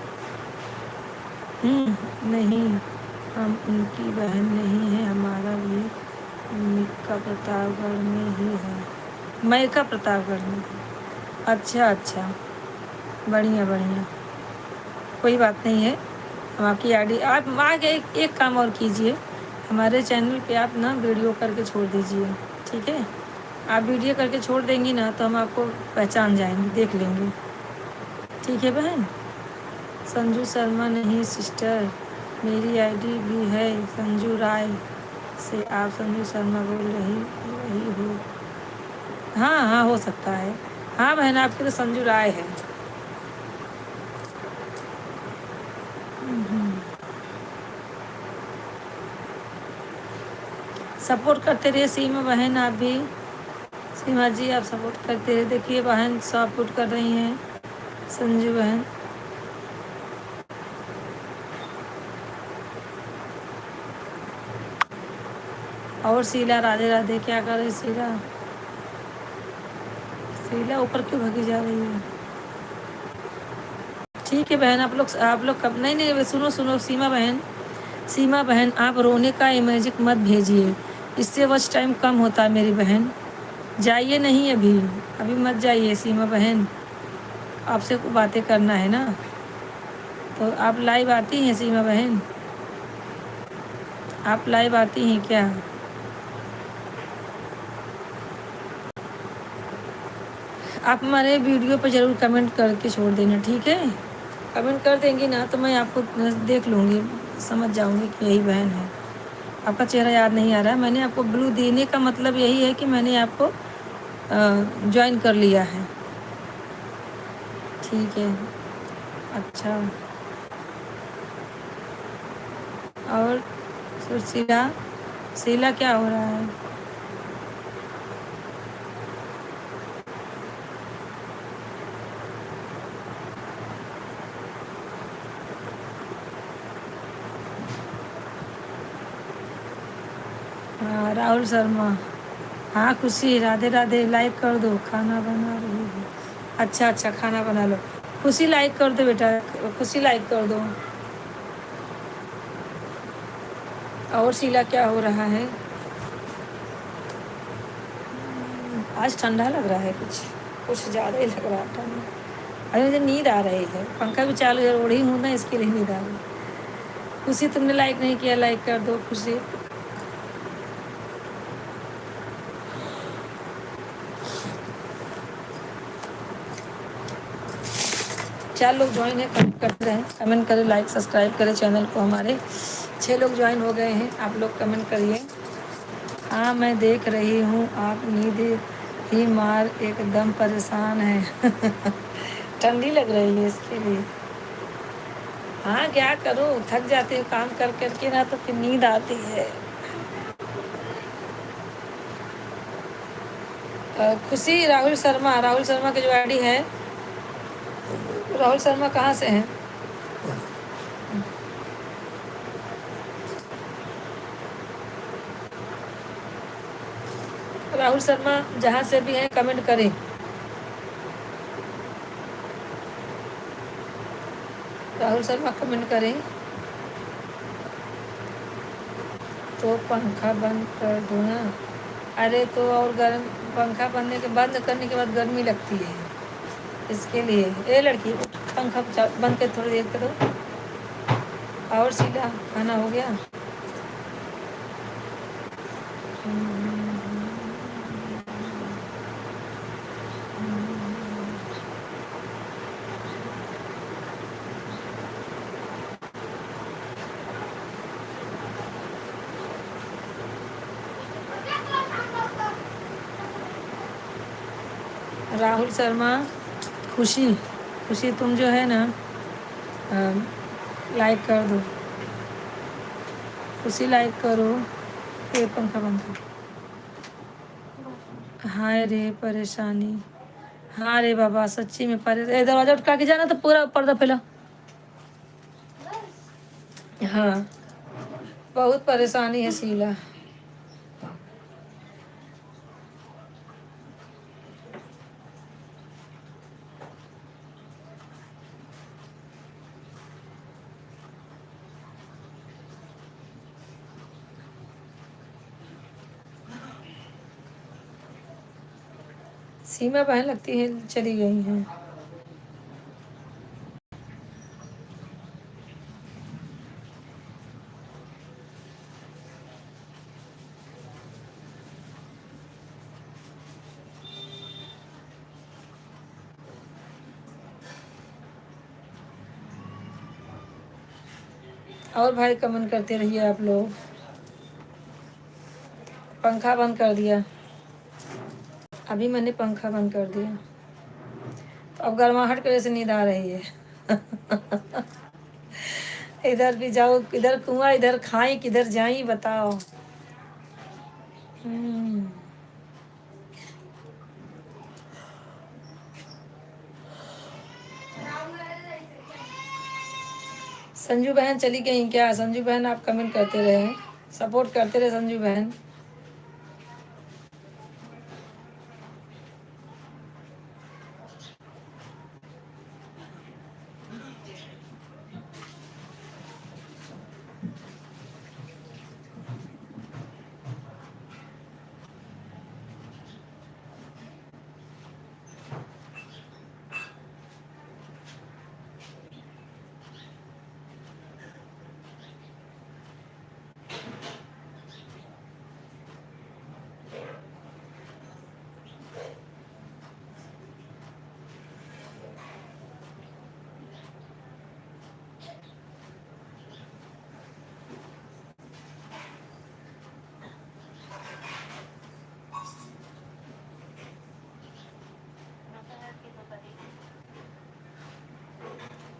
नहीं, हम उनकी बहन नहीं है, हमारा भी मिक्का प्रतापगढ़ में ही है। मैका प्रतापगढ़ में। अच्छा अच्छा, बढ़िया बढ़िया, कोई बात नहीं है। हम आपकी आईडी, आप आगे एक काम और कीजिए, हमारे चैनल पे आप ना वीडियो करके छोड़ दीजिए, ठीक है? आप वीडियो करके छोड़ देंगी ना तो हम आपको पहचान जाएंगे, देख लेंगे, ठीक है बहन? संजू शर्मा नहीं सिस्टर, मेरी आईडी भी है संजू राय से। आप संजू शर्मा बोल रही रही हो? हाँ हाँ, हो सकता है। हाँ बहन, आपकी तो संजू राय है। सपोर्ट करते रहिए सीमा बहन, आप भी। सीमा जी आप सपोर्ट करते रहिए। देखिए बहन सपोर्ट कर रही हैं संजू बहन। और शीला राधे राधे, क्या कर रही शीला? शीला ऊपर क्यों भगी जा रही है? ठीक है बहन, आप लोग कब, नहीं नहीं सुनो सुनो सीमा बहन, सीमा बहन आप रोने का इमेजिक मत भेजिए, इससे वॉच टाइम कम होता है मेरी बहन। जाइए नहीं अभी, अभी मत जाइए सीमा बहन, आपसे को बातें करना है ना। तो आप लाइव आती हैं सीमा बहन? आप लाइव आती हैं क्या? आप हमारे वीडियो पर ज़रूर कमेंट करके छोड़ देना, ठीक है? कमेंट कर देंगी ना तो मैं आपको देख लूँगी, समझ जाऊँगी कि यही बहन है। आपका चेहरा याद नहीं आ रहा है, मैंने आपको ब्लू देने का मतलब यही है कि मैंने आपको ज्वाइन कर लिया है, ठीक है? अच्छा, और शीला, शीला क्या हो रहा है? हाँ राहुल शर्मा, हाँ खुशी राधे राधे, लाइक कर दो, खाना बना रही है। अच्छा अच्छा, खाना बना लो। खुशी लाइक कर दो बेटा, खुशी लाइक कर दो। और शीला क्या हो रहा है? आज ठंडा लग रहा है, कुछ कुछ ज़्यादा ही लग रहा है ठंडा। अरे मुझे नींद आ रही है, पंखा भी चालू है, ओढ़ी हूँ ना इसके लिए नींद आ रही है। खुशी तुमने लाइक नहीं किया, लाइक कर दो खुशी। चार लोग ज्वाइन है, कमेंट करते रहें, कमेंट करें, लाइक सब्सक्राइब करें चैनल को। हमारे 6 लोग ज्वाइन हो गए हैं, आप लोग कमेंट करिए। हाँ मैं देख रही हूँ, आप नींद ही मार एकदम परेशान है। ठंडी लग रही है इसके लिए। हाँ क्या करूँ, थक जाती हूँ काम कर करके ना, तो फिर नींद आती है। खुशी राहुल शर्मा की जो आईडी है। राहुल शर्मा कहाँ से हैं? राहुल शर्मा जहाँ से भी हैं कमेंट करें। राहुल शर्मा कमेंट करें तो पंखा बंद कर दो ना। अरे तो और गर्म, पंखा बंद करने के बाद गर्मी लगती है, इसके लिए। ए लड़की उठ, पंखा बंद कर थोड़ी देर करो। और सीधा खाना हो गया? राहुल शर्मा, खुशी खुशी तुम जो है ना, लाइक कर दो। खुशी लाइक करो। ये पंखा बंद करो। हाय रे परेशानी। हाँ रे बाबा सच्ची में दरवाजा उठा के जाना तो पूरा पर्दा फैला। हाँ बहुत परेशानी है शीला। सीमा बहन लगती है चली गई हैं। और भाई कमेंट करते रहिए आप लोग। पंखा बंद कर दिया, अभी मैंने पंखा बंद कर दिया। तो अब गर्माहट की वजह से नींद आ रही है। इधर भी जाओ, इधर कुआं, इधर खाएं, किधर जाई बताओ। हम्म। संजू बहन चली गई क्या? संजू बहन आप कमेंट करते रहे, सपोर्ट करते रहे संजू बहन।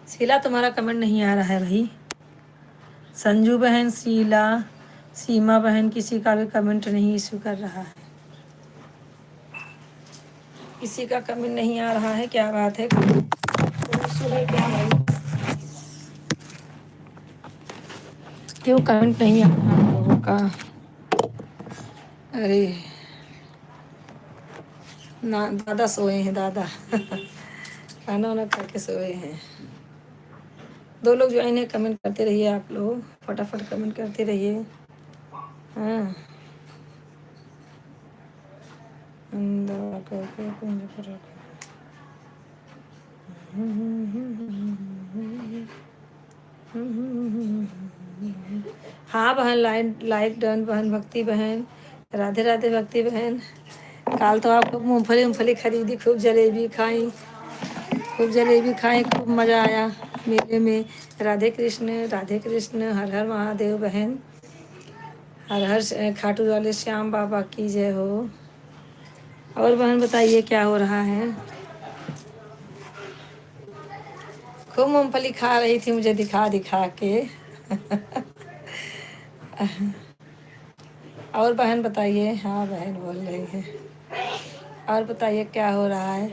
शीला तुम्हारा कमेंट नहीं आ रहा है भाई। संजू बहन, शीला, सीमा बहन, किसी का भी कमेंट नहीं इशू कर रहा है। किसी का कमेंट नहीं आ रहा है, क्या बात है? इशू है क्या भाई? क्यों कमेंट नहीं आ रहा है लोगों का? अरे ना, दादा सोए हैं दादा। खाना वाना खा के सोए हैं। दो लोग ज्वाइन है, कमेंट करते रहिए आप लोग, फटाफट कमेंट करते रहिए। हाँ दवा करके कुंज पर रखो। हाँ बहन, लाइक लाइक डन बहन, भक्ति बहन, राधे राधे भक्ति बहन। काल तो आप खूब मूँगफली खरीदी, खूब जलेबी खाई, खूब जलेबी खाई, खूब मज़ा आया मेले में। राधे कृष्ण राधे कृष्ण, हर हर महादेव बहन। हर हर खाटू वाले श्याम बाबा की जय हो। और बहन बताइए क्या हो रहा है। खूब मूंगफली खा रही थी मुझे दिखा दिखा के। और बहन बताइए। हाँ बहन बोल रही है। और बताइए क्या हो रहा है।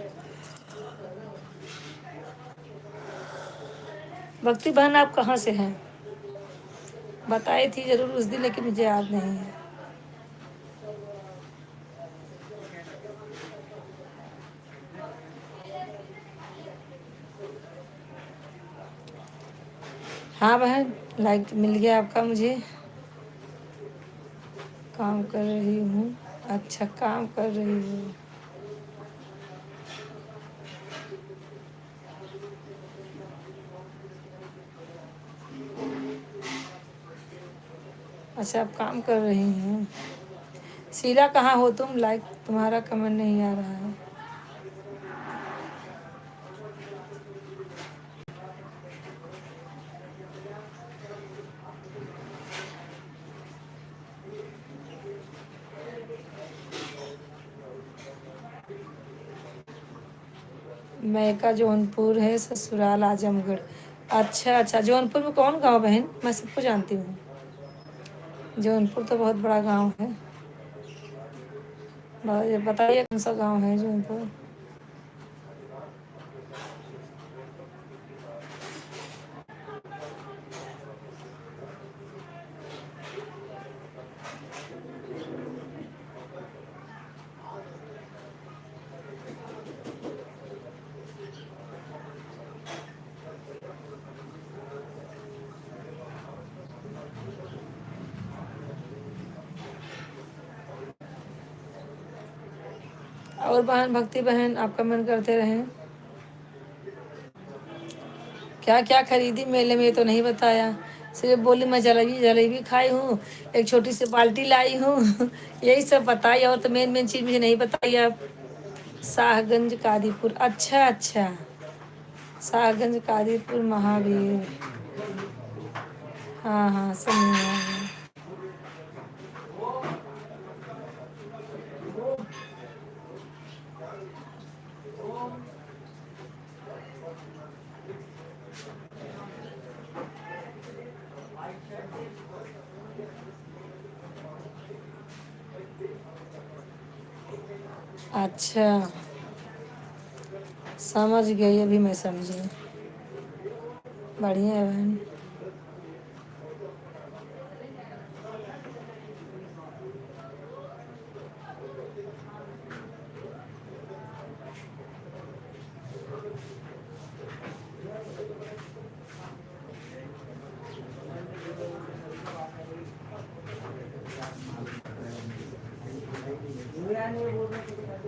भक्ति बहन आप कहाँ से हैं। बताई थी जरूर उस दिन लेकिन मुझे याद नहीं है। हाँ बहन लाइक मिल गया आपका मुझे। काम कर रही हूँ। अच्छा काम कर रही हूँ। अच्छा आप काम कर रही हैं। शीला कहाँ हो तुम। लाइक तुम्हारा कमेंट नहीं आ रहा है। मैका जौनपुर है ससुराल आजमगढ़। अच्छा अच्छा जौनपुर में कौन गांव बहन। मैं सबको जानती हूँ। जौनपुर तो बहुत बड़ा गांव है। बताइए कौन सा गांव है जौनपुर। और बहन भक्ति बहन आप कमेंट करते रहें। क्या क्या खरीदी मेले में ये तो नहीं बताया। सिर्फ बोली मैं जलेबी जलेबी खाई हूँ। एक छोटी सी बाल्टी लाई हूँ। यही सब बताई और तो मेन मेन चीज़ मुझे नहीं बताई आप। शाहगंज कादीपुर अच्छा अच्छा। शाहगंज कादीपुर महावीर। हाँ हाँ समझ में आ गया। अच्छा समझ गई अभी मैं समझी। बढ़िया है बहन।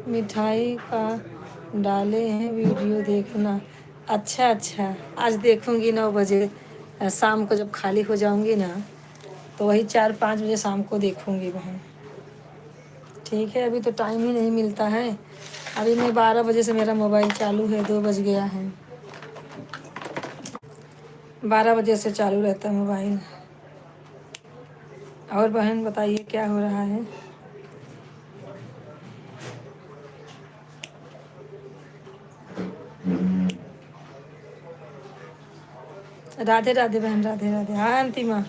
मिठाई का डाले हैं वीडियो देखना। अच्छा अच्छा आज देखूंगी 9 बजे। शाम को जब खाली हो जाऊंगी ना तो वही 4-5 बजे शाम को देखूंगी बहन। ठीक है अभी तो टाइम ही नहीं मिलता है। अभी मैं 12 बजे से मेरा मोबाइल चालू है 2 बज गया है। 12 बजे से चालू रहता है मोबाइल। और बहन बताइए क्या हो रहा है। राधे राधे बहन राधे राधे। हाँ अंतिमा।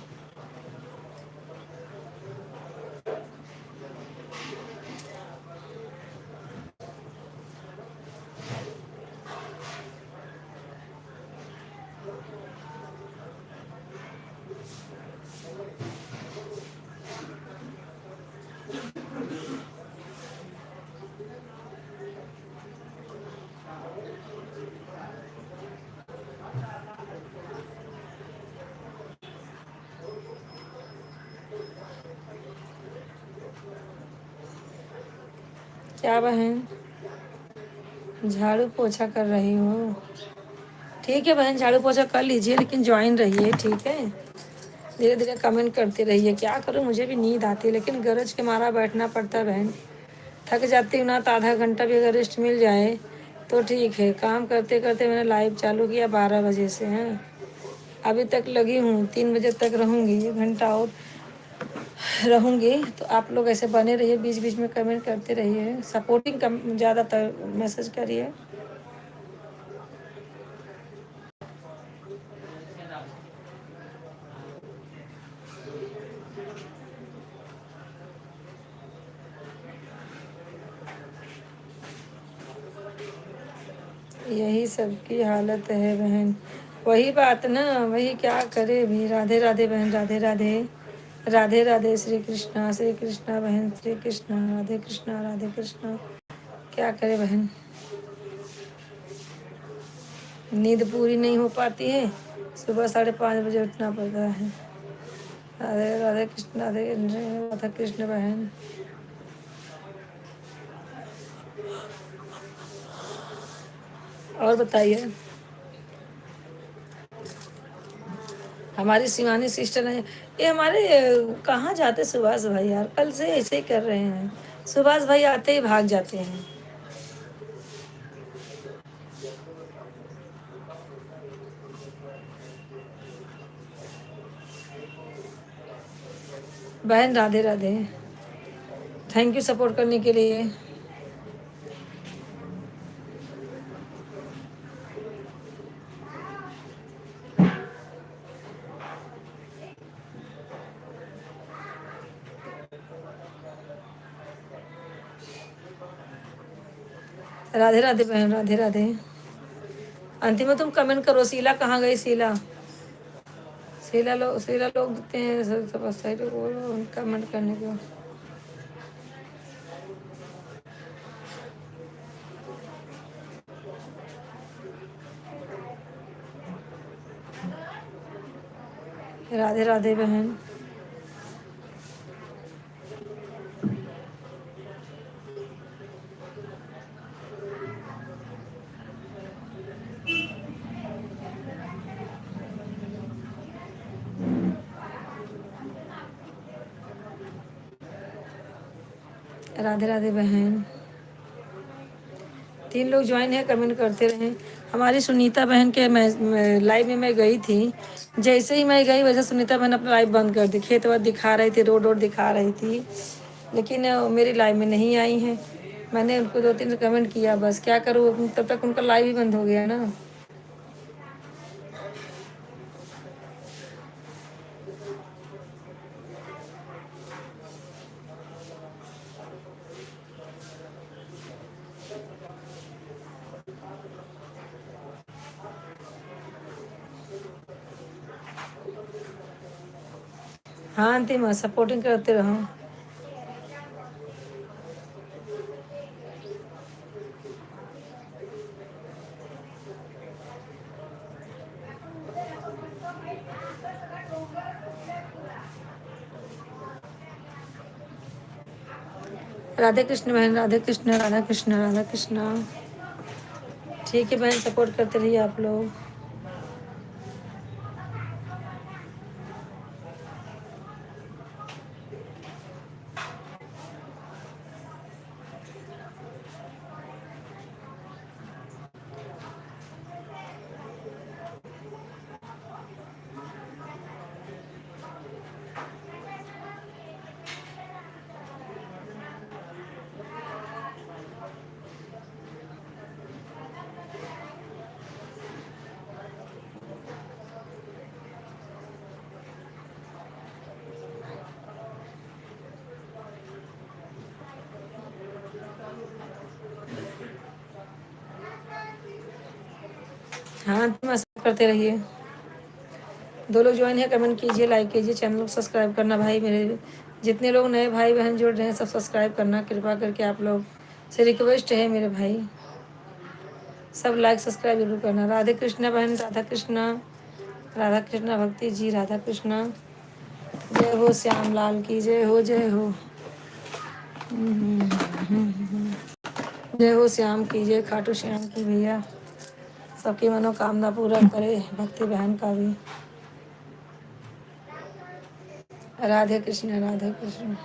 क्या बहन झाड़ू पोछा कर रही हो। ठीक है बहन झाड़ू पोछा कर लीजिए लेकिन ज्वाइन रहिए ठीक है। धीरे धीरे कमेंट करते रहिए। क्या करूँ मुझे भी नींद आती है लेकिन गरज के मारा बैठना पड़ता है बहन। थक जाती हूँ ना तो आधा घंटा भी अगर रेस्ट मिल जाए तो ठीक है। काम करते करते मैंने लाइव चालू किया 12 बजे से हैं। अभी तक लगी हूँ 3 बजे तक रहूँगी 1 घंटा और रहूँगी। तो आप लोग ऐसे बने रहिए, बीच बीच में कमेंट करते रहिए, सपोर्टिंग कम ज़्यादातर मैसेज करिए। यही सबकी हालत है बहन। वही बात ना, वही क्या करे भी। राधे राधे बहन, राधे राधे। राधे राधे, श्री कृष्णा बहन, श्री कृष्णा, राधे कृष्णा, राधे कृष्णा। क्या करे बहन, नींद पूरी नहीं हो पाती है, सुबह 5:30 बजे उठना पड़ता है। राधे राधे कृष्ण, राधे राधा कृष्ण बहन। और बताइए। हमारी शिवानी सिस्टर है, ये हमारे कहाँ जाते सुभाष भाई यार, कल से ऐसे ही कर रहे हैं। सुभाष भाई आते ही भाग जाते हैं। बहन Radhe Radhe, thank you support करने के लिए। राधे राधे बहन, राधे राधे। अंतिम में तुम कमेंट करो, शीला कहाँ गई शीला। शीला लोग देते हैं सब सब सही कमेंट करने को। राधे राधे बहन। राधे राधे बहन। 3 लोग ज्वाइन है, कमेंट करते रहें। हमारी सुनीता बहन के लाइव में मैं गई थी, जैसे ही मैं गई वैसे सुनीता बहन अपना लाइव बंद कर दी। खेत वत दिखा रही थी, रोड रोड दिखा रही थी, लेकिन मेरी लाइव में नहीं आई हैं। मैंने उनको 2-3 कमेंट किया, बस क्या करूँ, तब तक उनका लाइव ही बंद हो गया ना। हाँ अंतिम, सपोर्टिंग करते रहो। राधे कृष्ण बहन, राधे कृष्ण, राधा कृष्ण, राधा कृष्ण। ठीक है बहन, सपोर्ट करते रहिए आप लोग। हाँ अंतिम, सपोर्ट करते रहिए। 2 लोग ज्वाइन है, कमेंट कीजिए, लाइक कीजिए, चैनल को सब्सक्राइब करना भाई। मेरे जितने लोग नए भाई बहन जुड़ रहे हैं सब सब्सक्राइब करना कृपा करके, आप लोग से रिक्वेस्ट है मेरे भाई। सब लाइक सब्सक्राइब जरूर करना। राधे कृष्णा बहन, राधा कृष्णा, राधा कृष्णा भक्ति जी, राधा कृष्णा। जय हो श्याम लाल की, जय हो, जय हो। जय हो श्याम की, जय खाटू श्याम की भैया। सबकी मनोकामना पूरा करे, भक्ति बहन का भी। राधे कृष्ण, राधे कृष्ण।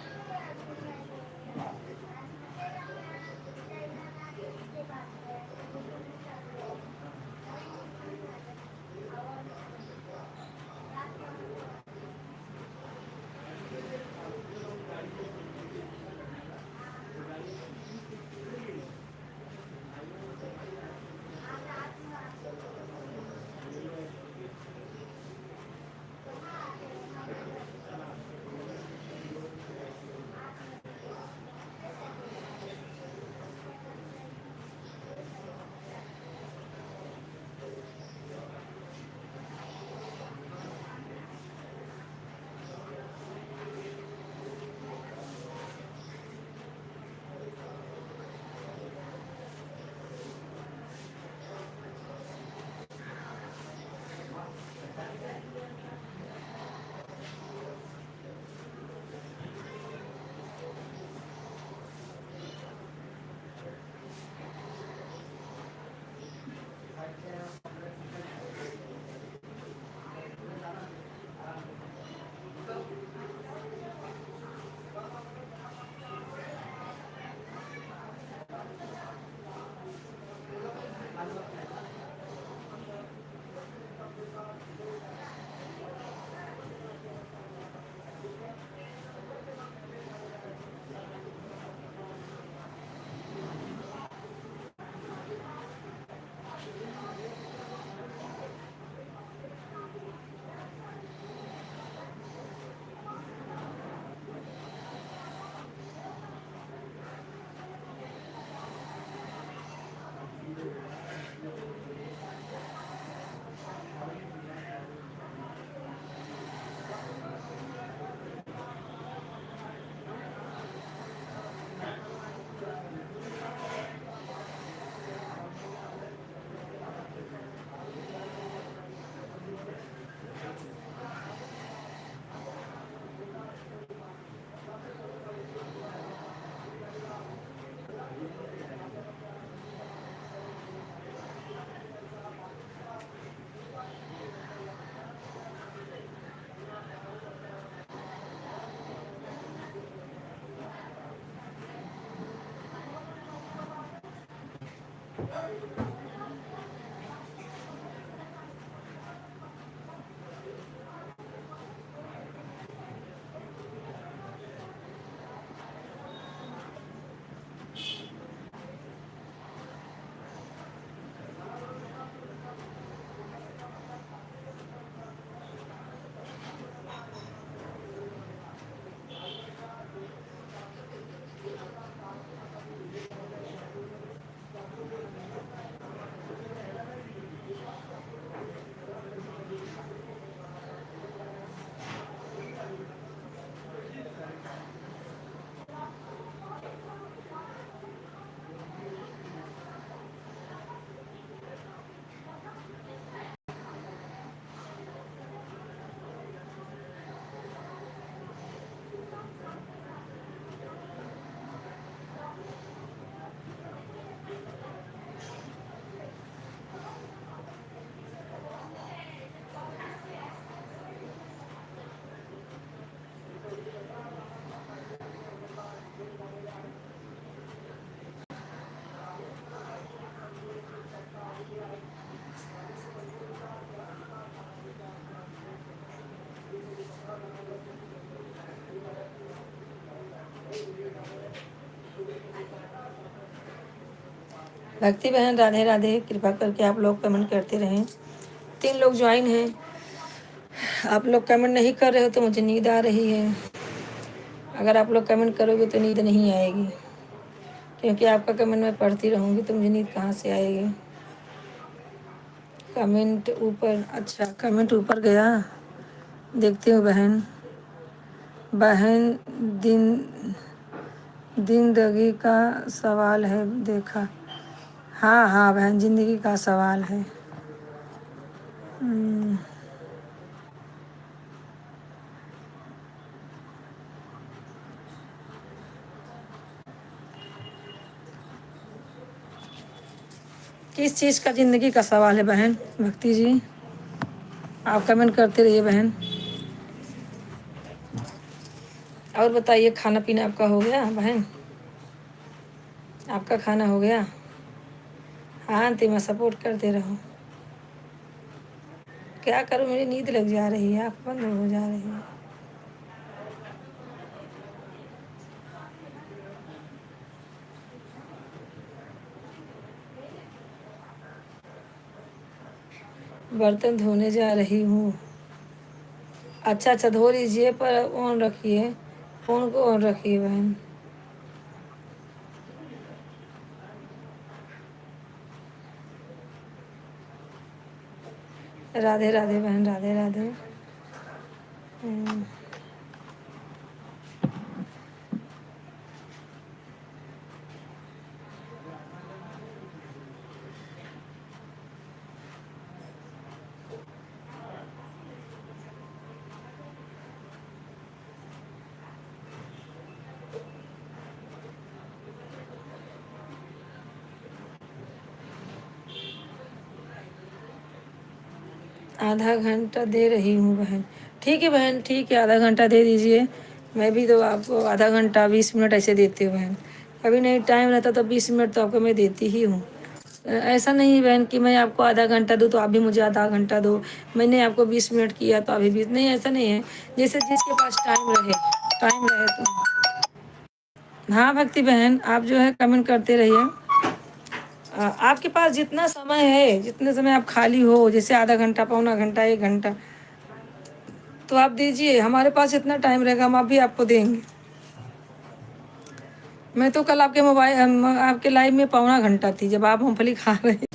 भक्ति बहन राधे राधे, कृपा करके आप लोग कमेंट करते रहें। 3 लोग ज्वाइन हैं, आप लोग कमेंट नहीं कर रहे हो तो मुझे नींद आ रही है। अगर आप लोग कमेंट करोगे तो नींद नहीं आएगी, क्योंकि आपका कमेंट मैं पढ़ती रहूँगी तो मुझे नींद कहाँ से आएगी। कमेंट ऊपर, अच्छा कमेंट ऊपर गया, देखती हूँ बहन। बहन दिन जिंदगी का सवाल है, देखा। हाँ हाँ बहन, जिंदगी का सवाल है। किस चीज़ का ज़िंदगी का सवाल है बहन भक्ति जी? आप कमेंट करते रहिए बहन। और बताइए, खाना पीना आपका हो गया बहन? आपका खाना हो गया? हाँ अंतिमा, सपोर्ट करते रहो। क्या करूँ, मेरी नींद लग जा रही है, आँख बंद हो जा रही है। बर्तन धोने जा रही हूँ। अच्छा अच्छा, धो लीजिए, पर ऑन रखिए, फ़ोन को ऑन रखिए बहन। राधे राधे बहन, राधे राधे। आधा घंटा दे रही हूँ बहन। ठीक है बहन, ठीक है, आधा घंटा दे दीजिए। मैं भी तो आपको आधा घंटा 20 मिनट ऐसे देती हूँ बहन। कभी नहीं टाइम रहता तो 20 मिनट तो आपको मैं देती ही हूँ। ऐसा नहीं बहन कि मैं आपको आधा घंटा दूँ तो आप भी मुझे आधा घंटा दो। मैंने आपको 20 मिनट किया तो अभी 20 नहीं, ऐसा नहीं है। जैसे जिसके पास टाइम रहे तो। हाँ भक्ति बहन, आप जो है कमेंट करते रहिए। आपके पास जितना समय है, जितने समय आप खाली हो, जैसे आधा घंटा, पौना घंटा, 1 घंटा, तो आप दीजिए। हमारे पास इतना टाइम रहेगा, हम आप भी आपको देंगे। मैं तो कल आपके आपके लाइव में पौना घंटा थी, जब आप मूँगफली खा रहे थे।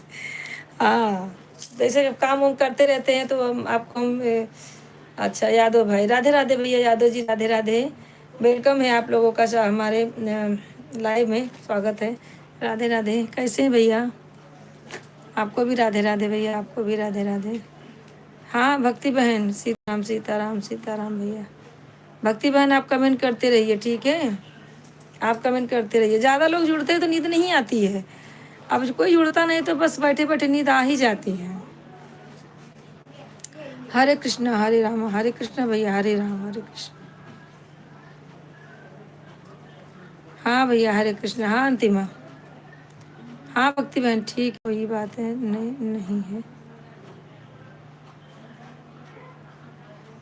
हाँ, जैसे जब काम वाम करते रहते हैं तो आपको अच्छा यादव भाई, राधे राधे भैया, यादव जी राधे राधे। वेलकम है आप लोगों का हमारे लाइव में, स्वागत है। राधे राधे, कैसे हैं भैया? आपको भी राधे राधे भैया, आपको भी राधे राधे। हाँ भक्ति बहन, सीताराम सीताराम सीताराम भैया। भक्ति बहन आप कमेंट करते रहिए, ठीक है? आप कमेंट करते रहिए। ज़्यादा लोग जुड़ते हैं तो नींद नहीं आती है। अब जो कोई जुड़ता नहीं तो बस बैठे बैठे नींद आ ही जाती है। हरे कृष्णा हरे राम, हरे कृष्णा भैया, हरे राम हरे कृष्ण। हाँ भैया, हरे कृष्णा। हाँ अंतिमा, हाँ भक्ति बहन ठीक है, वही बात है, नहीं नहीं है।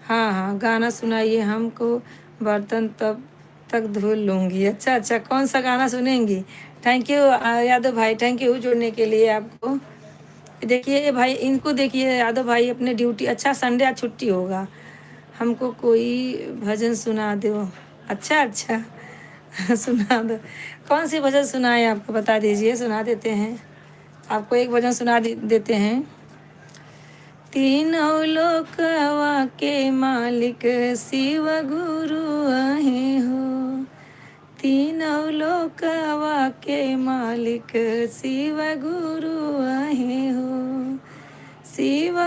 हाँ हाँ, गाना सुनाइए हमको, बर्तन तब तक धुल लूँगी। अच्छा अच्छा, कौन सा गाना सुनेंगी? थैंक यू यादव भाई, थैंक यू जुड़ने के लिए आपको। देखिए भाई, इनको देखिए यादव भाई अपने ड्यूटी, अच्छा संडे आज छुट्टी होगा। हमको कोई भजन सुना दो। अच्छा अच्छा सुना दो। कौन सी भजन सुनाए आपको, बता दीजिए, सुना देते हैं। आपको एक भजन सुना देते हैं। तीनों लोकवा के मालिक शिव गुरु आहे हो। तीनों लोकवा के मालिक शिव गुरु आहे हो। शिव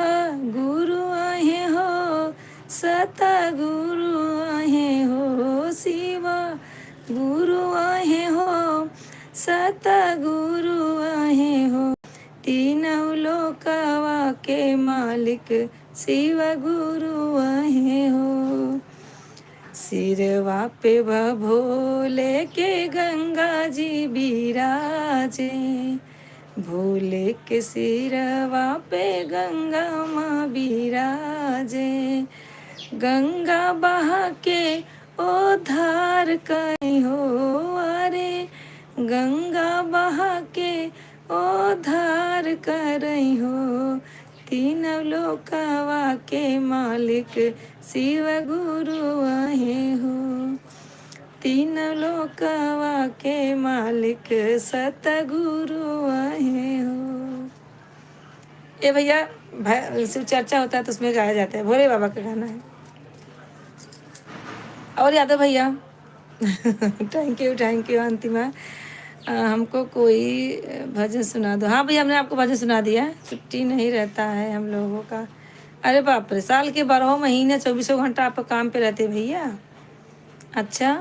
गुरु आहे हो, सत गुरु आहे हो। शिव गुरु आहे हो, सत गुरु आहे हो। तीनों लोकवा के मालिक शिव गुरु आहे हो। सिरवा पे भोले के गंगा जी बिराजे। भोले के सिरवा पे गंगा माँ बिराजे। गंगा बहा के ओ धार कहीं हो। अरे गंगा बहा के ओ धार करई हो। तीनों लोकवा के मालिक शिव गुरु आहे हो। तीनों लोकवा के मालिक सतगुरु आहे हो। ये भैया शिव चर्चा होता है तो उसमें गाया जाता है, भोले बाबा का गाना है। और यादव भैया थैंक यू अंतिमा। हमको कोई भजन सुना दो। हाँ भैया, हमने आपको भजन सुना दिया है। छुट्टी नहीं रहता है हम लोगों का। अरे बाप रे, साल के 12 महीने 24 घंटा आप काम पे रहते भैया। अच्छा,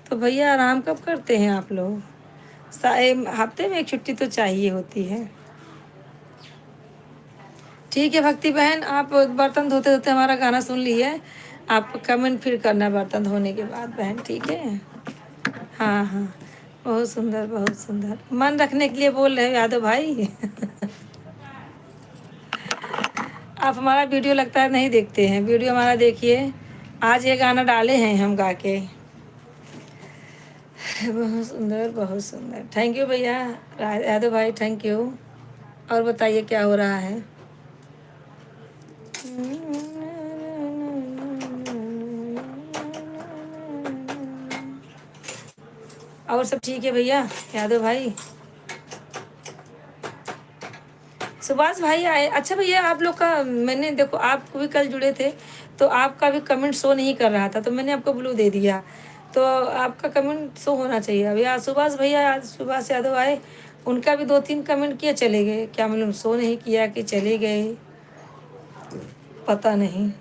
तो भैया आराम कब करते हैं आप लोग? हफ्ते में एक छुट्टी तो चाहिए होती है। ठीक है भक्ति बहन, आप बर्तन धोते धोते हमारा गाना सुन लिए। आप कमेंट फिर करना बर्तन धोने के बाद बहन, ठीक है? हाँ हाँ, बहुत सुंदर बहुत सुंदर, मन रखने के लिए बोल रहे हो यादव भाई आप हमारा वीडियो लगता है नहीं देखते हैं, वीडियो हमारा देखिए। आज ये गाना डाले हैं हम गा के। बहुत सुंदर बहुत सुंदर, थैंक यू भैया यादव भाई, थैंक यू। और बताइए क्या हो रहा है? और सब ठीक है भैया यादव भाई? सुभाष भाई आए? अच्छा भैया, आप लोग का मैंने देखो, आप भी कल जुड़े थे तो आपका भी कमेंट शो नहीं कर रहा था, तो मैंने आपको ब्लू दे दिया। तो आपका कमेंट शो होना चाहिए। अभी आज सुभाष भैया, आज सुभाष यादव आए, उनका भी 2-3 कमेंट किए, चले गए। क्या मालूम शो नहीं किया कि चले गए, पता नहीं।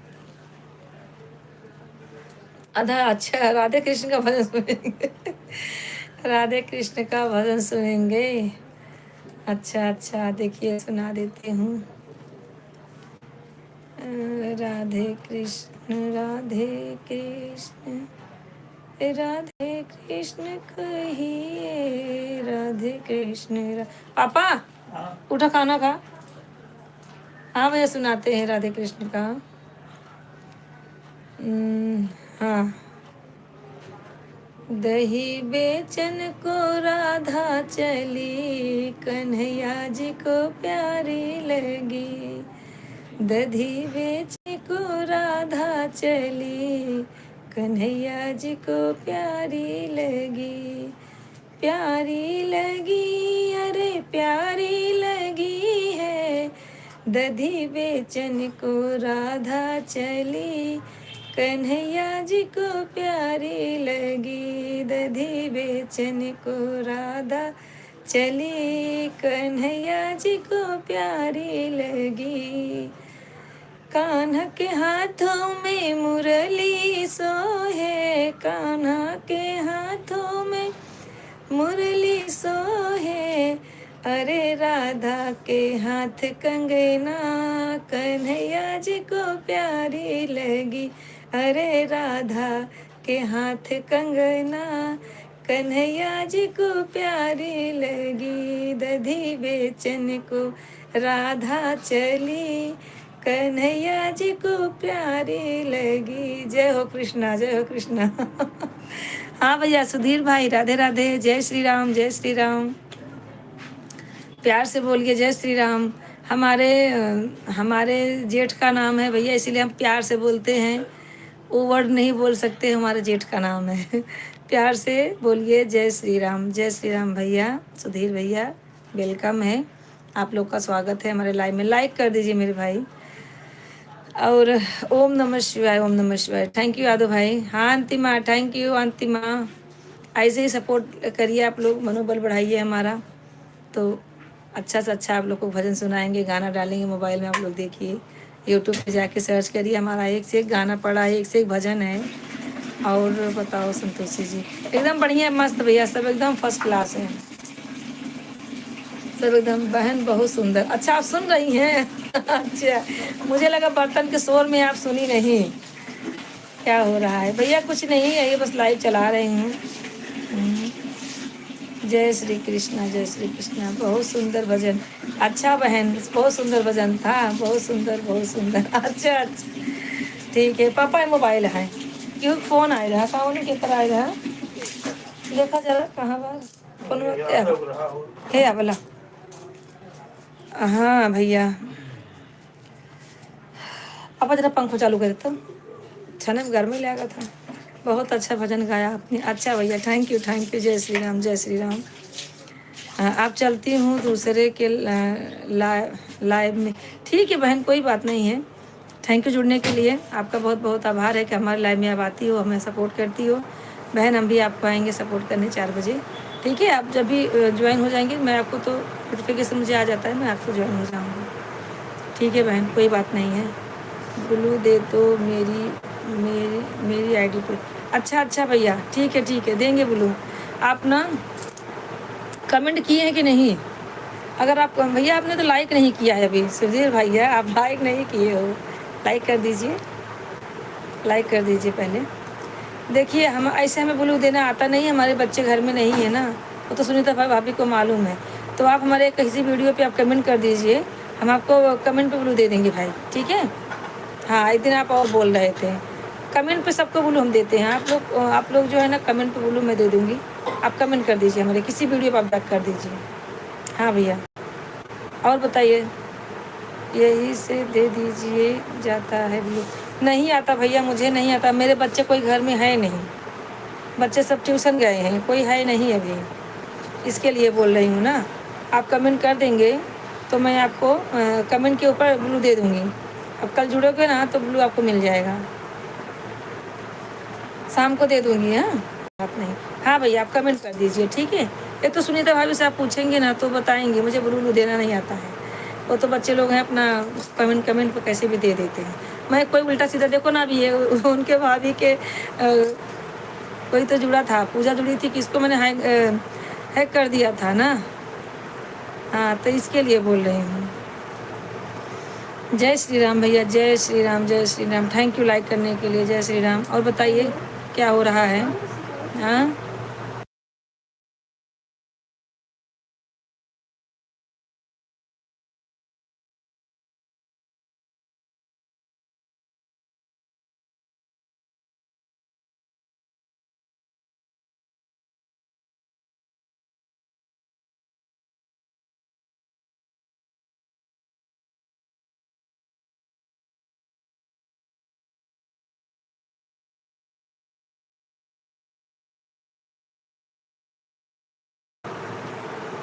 आधा, अच्छा राधे कृष्ण का भजन सुनेंगे राधे कृष्ण का भजन सुनेंगे। अच्छा अच्छा, देखिए सुना देती हूँ। राधे कृष्ण राधे कृष्ण राधे कृष्ण कहिए, राधे कृष्ण पापा उठा खाना खा। हाँ भैया, सुनाते हैं राधे कृष्ण का। हाँ। दही बेचन को राधा चली, कन्हैया जी को प्यारी लगी। दही बेचने को राधा चली, कन्हैया जी को प्यारी लगी। प्यारी लगी, अरे प्यारी लगी है। दधी बेचन को राधा चली, कन्हैया जी को प्यारी लगी। दधी बेचन को राधा चली, कन्हैया जी को प्यारी लगी। कान्हा के हाथों में मुरली सोहे, कान्हा के हाथों में मुरली सोहे। अरे राधा के हाथ कंगना, कन्हैया जी को प्यारी लगी। अरे राधा के हाथ कंगना, कन्हैया जी को प्यारी लगी दधी बेचन को राधा चली, कन्हैया जी को प्यारी लगी। जय हो कृष्णा, जय हो कृष्णा। हाँ भैया सुधीर भाई, राधे राधे, जय श्री राम, जय श्री राम। प्यार से बोलिए जय श्री राम। हमारे जेठ का नाम है भैया, इसीलिए हम प्यार से बोलते हैं। वो वर्ड नहीं बोल सकते, हमारे जेठ का नाम है। प्यार से बोलिए जय श्री राम, जय श्री राम भैया। सुधीर भैया वेलकम है, आप लोग का स्वागत है हमारे लाइव में। लाइक कर दीजिए मेरे भाई। और ओम नमः शिवाय, ओम नमः शिवाय। थैंक यू यादव भाई। हाँ अंतिमा, थैंक यू अंतिमा। ऐसे ही सपोर्ट करिए आप लोग, मनोबल बढ़ाइए हमारा, तो अच्छा से अच्छा आप लोग को भजन सुनाएंगे, गाना डालेंगे मोबाइल में। आप लोग देखिए, यूट्यूब पे जाके सर्च करिए, हमारा एक से एक गाना पड़ा है, एक से एक भजन है। और बताओ संतोषी जी, एकदम बढ़िया मस्त भैया, सब एकदम फर्स्ट क्लास है, सब एकदम। बहन बहुत सुंदर, अच्छा आप सुन रही हैं? अच्छा, मुझे लगा बर्तन के शोर में आप सुनी नहीं। क्या हो रहा है भैया? कुछ नहीं है, ये बस लाइव चला रही हूँ। जय श्री कृष्णा, जय श्री कृष्णा। बहुत सुंदर भजन। अच्छा बहन, बहुत सुंदर भजन था, बहुत सुंदर, बहुत सुंदर। अच्छा अच्छा, ठीक है। पापा ये मोबाइल है, क्यों फोन आए रहा, कहाँ के तरह आए रहा, देखा जरा कहाँ बार फोन है बोला। हाँ भैया, पापा जरा पंखा चालू करे तो अच्छा ना, घर में लगा था। बहुत अच्छा भजन गाया आपने। अच्छा भैया, थैंक यू। जय श्री राम, जय श्री राम। आप चलती हूँ दूसरे के लाइव में। ठीक है बहन, कोई बात नहीं है। थैंक यू जुड़ने के लिए, आपका बहुत बहुत आभार है कि हमारे लाइव में आप आती हो, हमें सपोर्ट करती हो। बहन हम भी आपको आएंगे सपोर्ट करने 4 बजे, ठीक है? आप जब भी ज्वाइन हो जाएंगे, मैं आपको तो नोटिफिकेशन मुझे आ जाता है, मैं आपको ज्वाइन हो जाऊँगी, ठीक है बहन? कोई बात नहीं है। ब्लू दे दो मेरी आईडी पे। अच्छा अच्छा भैया, ठीक है देंगे ब्लू। आप ना कमेंट किए हैं कि नहीं? अगर आप भैया, आपने तो लाइक नहीं किया है अभी। सुधीर भैया आप लाइक नहीं किए हो, लाइक कर दीजिए, लाइक कर दीजिए पहले। देखिए हम ऐसे, हमें ब्लू देना आता नहीं, हमारे बच्चे घर में नहीं है ना, वो तो सुनीता भाई भाभी को मालूम है। तो आप हमारे किसी वीडियो पे आप कमेंट कर दीजिए, हम आपको कमेंट पे ब्लू दे देंगे भाई, ठीक है? हाँ, एक दिन आप और बोल रहे थे कमेंट पे सबको ब्लू हम देते हैं। आप लोग जो है ना, कमेंट पे ब्लू मैं दे दूँगी। आप कमेंट कर दीजिए, हमारे किसी वीडियो पर आप बैक कर दीजिए। हाँ भैया, और बताइए। यही से दे दीजिए, जाता है ब्लू? नहीं आता भैया, मुझे नहीं आता, मेरे बच्चे कोई घर में है नहीं, बच्चे सब ट्यूशन गए हैं, कोई है नहीं अभी, इसके लिए बोल रही हूँ ना। आप कमेंट कर देंगे तो मैं आपको कमेंट के ऊपर ब्लू दे दूँगी। अब कल जुड़ोगे ना तो ब्लू आपको मिल जाएगा, शाम को दे दूँगी। हाँ बात नहीं। हाँ भैया आप कमेंट कर दीजिए, ठीक है? एक तो सुनीता भाभी से आप पूछेंगे ना तो बताएंगे, मुझे ब्लू देना नहीं आता है। वो तो बच्चे लोग हैं अपना, कमेंट पे कैसे भी दे देते हैं। मैं कोई उल्टा सीधा देखो ना, अभी ये उनके भाभी के कोई तो जुड़ा था, पूजा जुड़ी थी, किसको मैंने हैक कर दिया था ना। हाँ तो इसके लिए बोल रही हूँ। जय श्री राम भैया, जय श्री राम, जय Shri Ram. Thank you like करने के लिए, जय श्री राम। और बताइए क्या हो रहा है? हाँ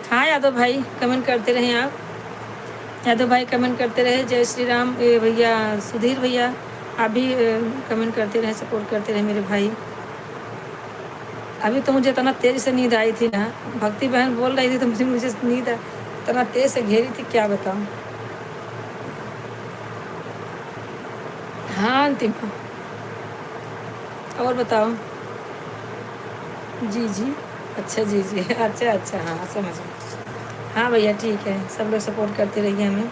हाँ यादव भाई कमेंट करते रहे आप, यादव भाई कमेंट करते रहे। जय श्री राम। भैया सुधीर भैया आप भी कमेंट करते रहे, सपोर्ट करते रहे मेरे भाई। अभी तो मुझे इतना तेज से नींद आई थी ना, भक्ति बहन बोल रही थी तो मुझे नींद इतना तेज से घेरी थी, क्या बताऊँ। हाँ अंतिम, और बताओ। जी जी, अच्छा जी जी, अच्छा अच्छा, हाँ समझ गए। हाँ भैया ठीक है, सब लोग सपोर्ट करते रहिए हमें,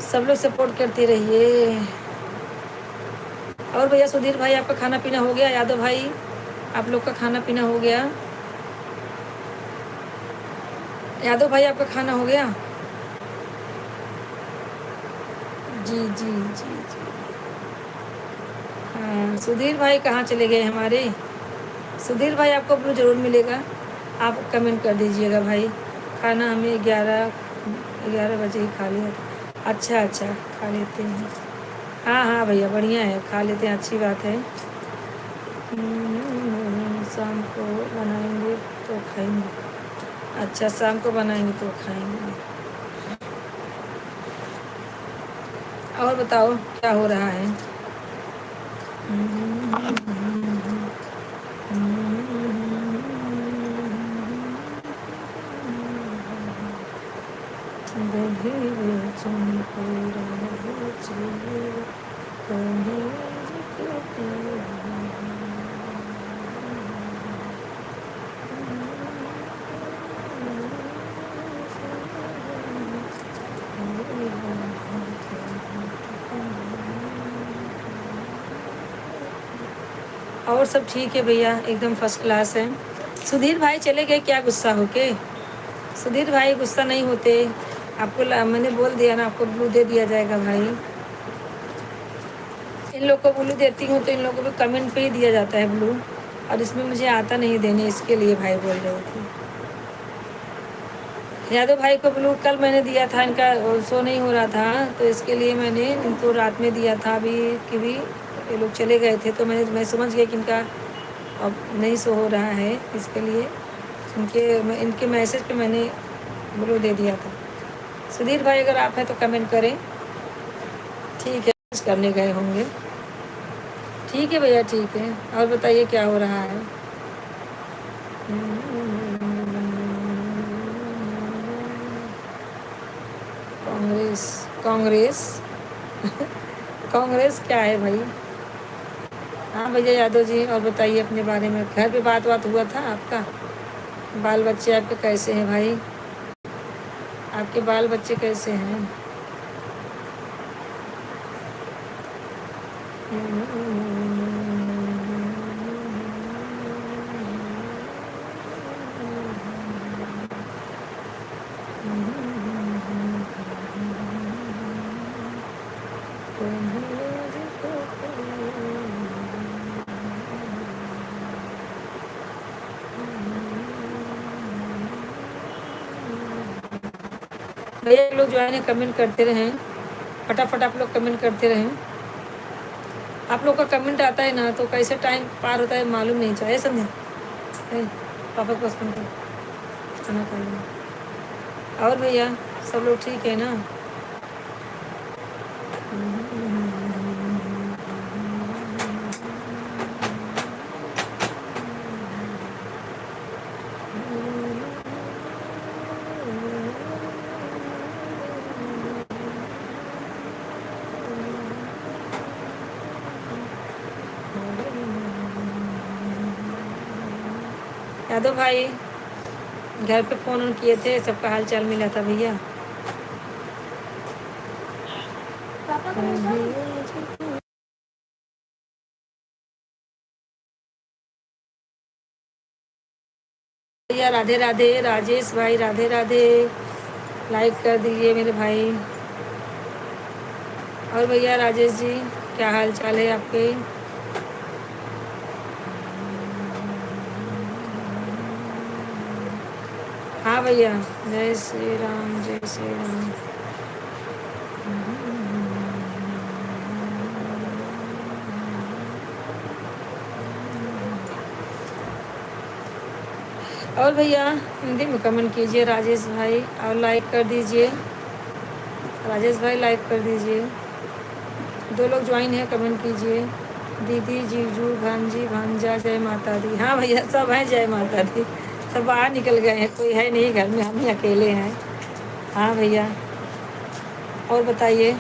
सब लोग सपोर्ट करते रहिए। और भैया सुधीर भाई आपका खाना पीना हो गया? यादव भाई आप लोग का खाना पीना हो गया? यादव भाई आपका खाना हो गया? जी जी जी जी। हाँ, सुधीर भाई कहाँ चले गए हमारे? सुधीर भाई आपको ब्लू ज़रूर मिलेगा, आप कमेंट कर दीजिएगा भाई। खाना हमें 11 बजे ही खा लिया था। अच्छा अच्छा, खा लेते हैं। हाँ हाँ भैया, बढ़िया है, खा लेते हैं, अच्छी बात है। शाम को बनाएंगे तो खाएंगे। अच्छा, शाम को बनाएंगे तो खाएंगे। और बताओ क्या हो रहा है? और सब ठीक है भैया, एकदम फर्स्ट क्लास है। सुधीर भाई चले गए क्या गुस्सा होके? सुधीर भाई गुस्सा नहीं होते, आपको मैंने बोल दिया ना, आपको ब्लू दे दिया जाएगा भाई। इन लोग को ब्लू देती हूँ तो इन लोगों को कमेंट पे ही दिया जाता है ब्लू, और इसमें मुझे आता नहीं देने, इसके लिए भाई बोल रहे थे। यादव भाई को ब्लू कल मैंने दिया था, इनका शो नहीं हो रहा था तो इसके लिए मैंने इनको रात में दिया था। अभी कि भी ये लोग चले गए थे तो मैं समझ गई कि इनका अब नहीं शो हो रहा है, इसके लिए इनके मैसेज पे मैंने ब्लू दे दिया था। सुधीर भाई अगर आप हैं तो कमेंट करें। ठीक है, करने गए होंगे। ठीक है भैया, ठीक है। और बताइए क्या हो रहा है? कांग्रेस? कांग्रेस? कांग्रेस क्या है भाई? हाँ भैया यादव जी, और बताइए अपने बारे में। घर पे बात हुआ था आपका? बाल बच्चे आपके कैसे हैं भाई? आपके बाल बच्चे कैसे हैं? भैया लोग जो है ना कमेंट करते रहें, फटाफट आप लोग कमेंट करते रहें। आप लोग का कमेंट आता है ना तो कैसे टाइम पार होता है मालूम नहीं चाहिए, समझे? पापा को पसंद खाना खा लेना। और भैया सब लोग ठीक है ना? यादव भाई घर पे फ़ोन ऑन किए थे, सबका हाल चाल मिला था भैया। भैया राधे राधे। राजेश भाई राधे राधे, लाइक कर दीजिए मेरे भाई। और भैया राजेश जी क्या हाल चाल है आपके? हाँ भैया, जय श्री राम, जय श्री राम। और भैया हिंदी में कमेंट कीजिए राजेश भाई, और लाइक कर दीजिए। राजेश भाई लाइक कर दीजिए। 2 लोग ज्वाइन है, कमेंट कीजिए। दीदी, जीजू, भांजी, भांजा, जय माता दी। हाँ भैया सब हैं, जय माता दी। सब बाहर निकल गए हैं, कोई है नहीं घर में, हम ही अकेले हैं। हाँ भैया, और बताइए।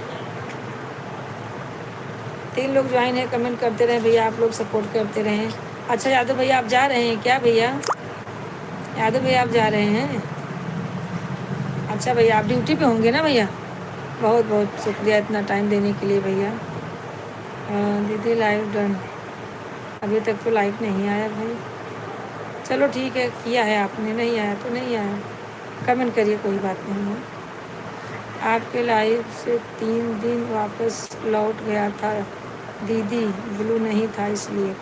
3 लोग ज्वाइन है, कमेंट करते रहें भैया, आप लोग सपोर्ट करते रहें। अच्छा यादव भैया आप जा रहे हैं क्या भैया? यादव भैया आप जा रहे हैं? अच्छा भैया, आप ड्यूटी पे होंगे ना भैया? बहुत बहुत शुक्रिया इतना टाइम देने के लिए भैया। दीदी लाइव डन। अभी तक तो लाइक नहीं आया भाई। चलो ठीक है, किया है आपने, नहीं आया तो नहीं आया, कमेंट करिए, कोई बात नहीं है। आपके लाइव से 3 दिन वापस लौट गया था दीदी, ब्लू नहीं था इसलिए।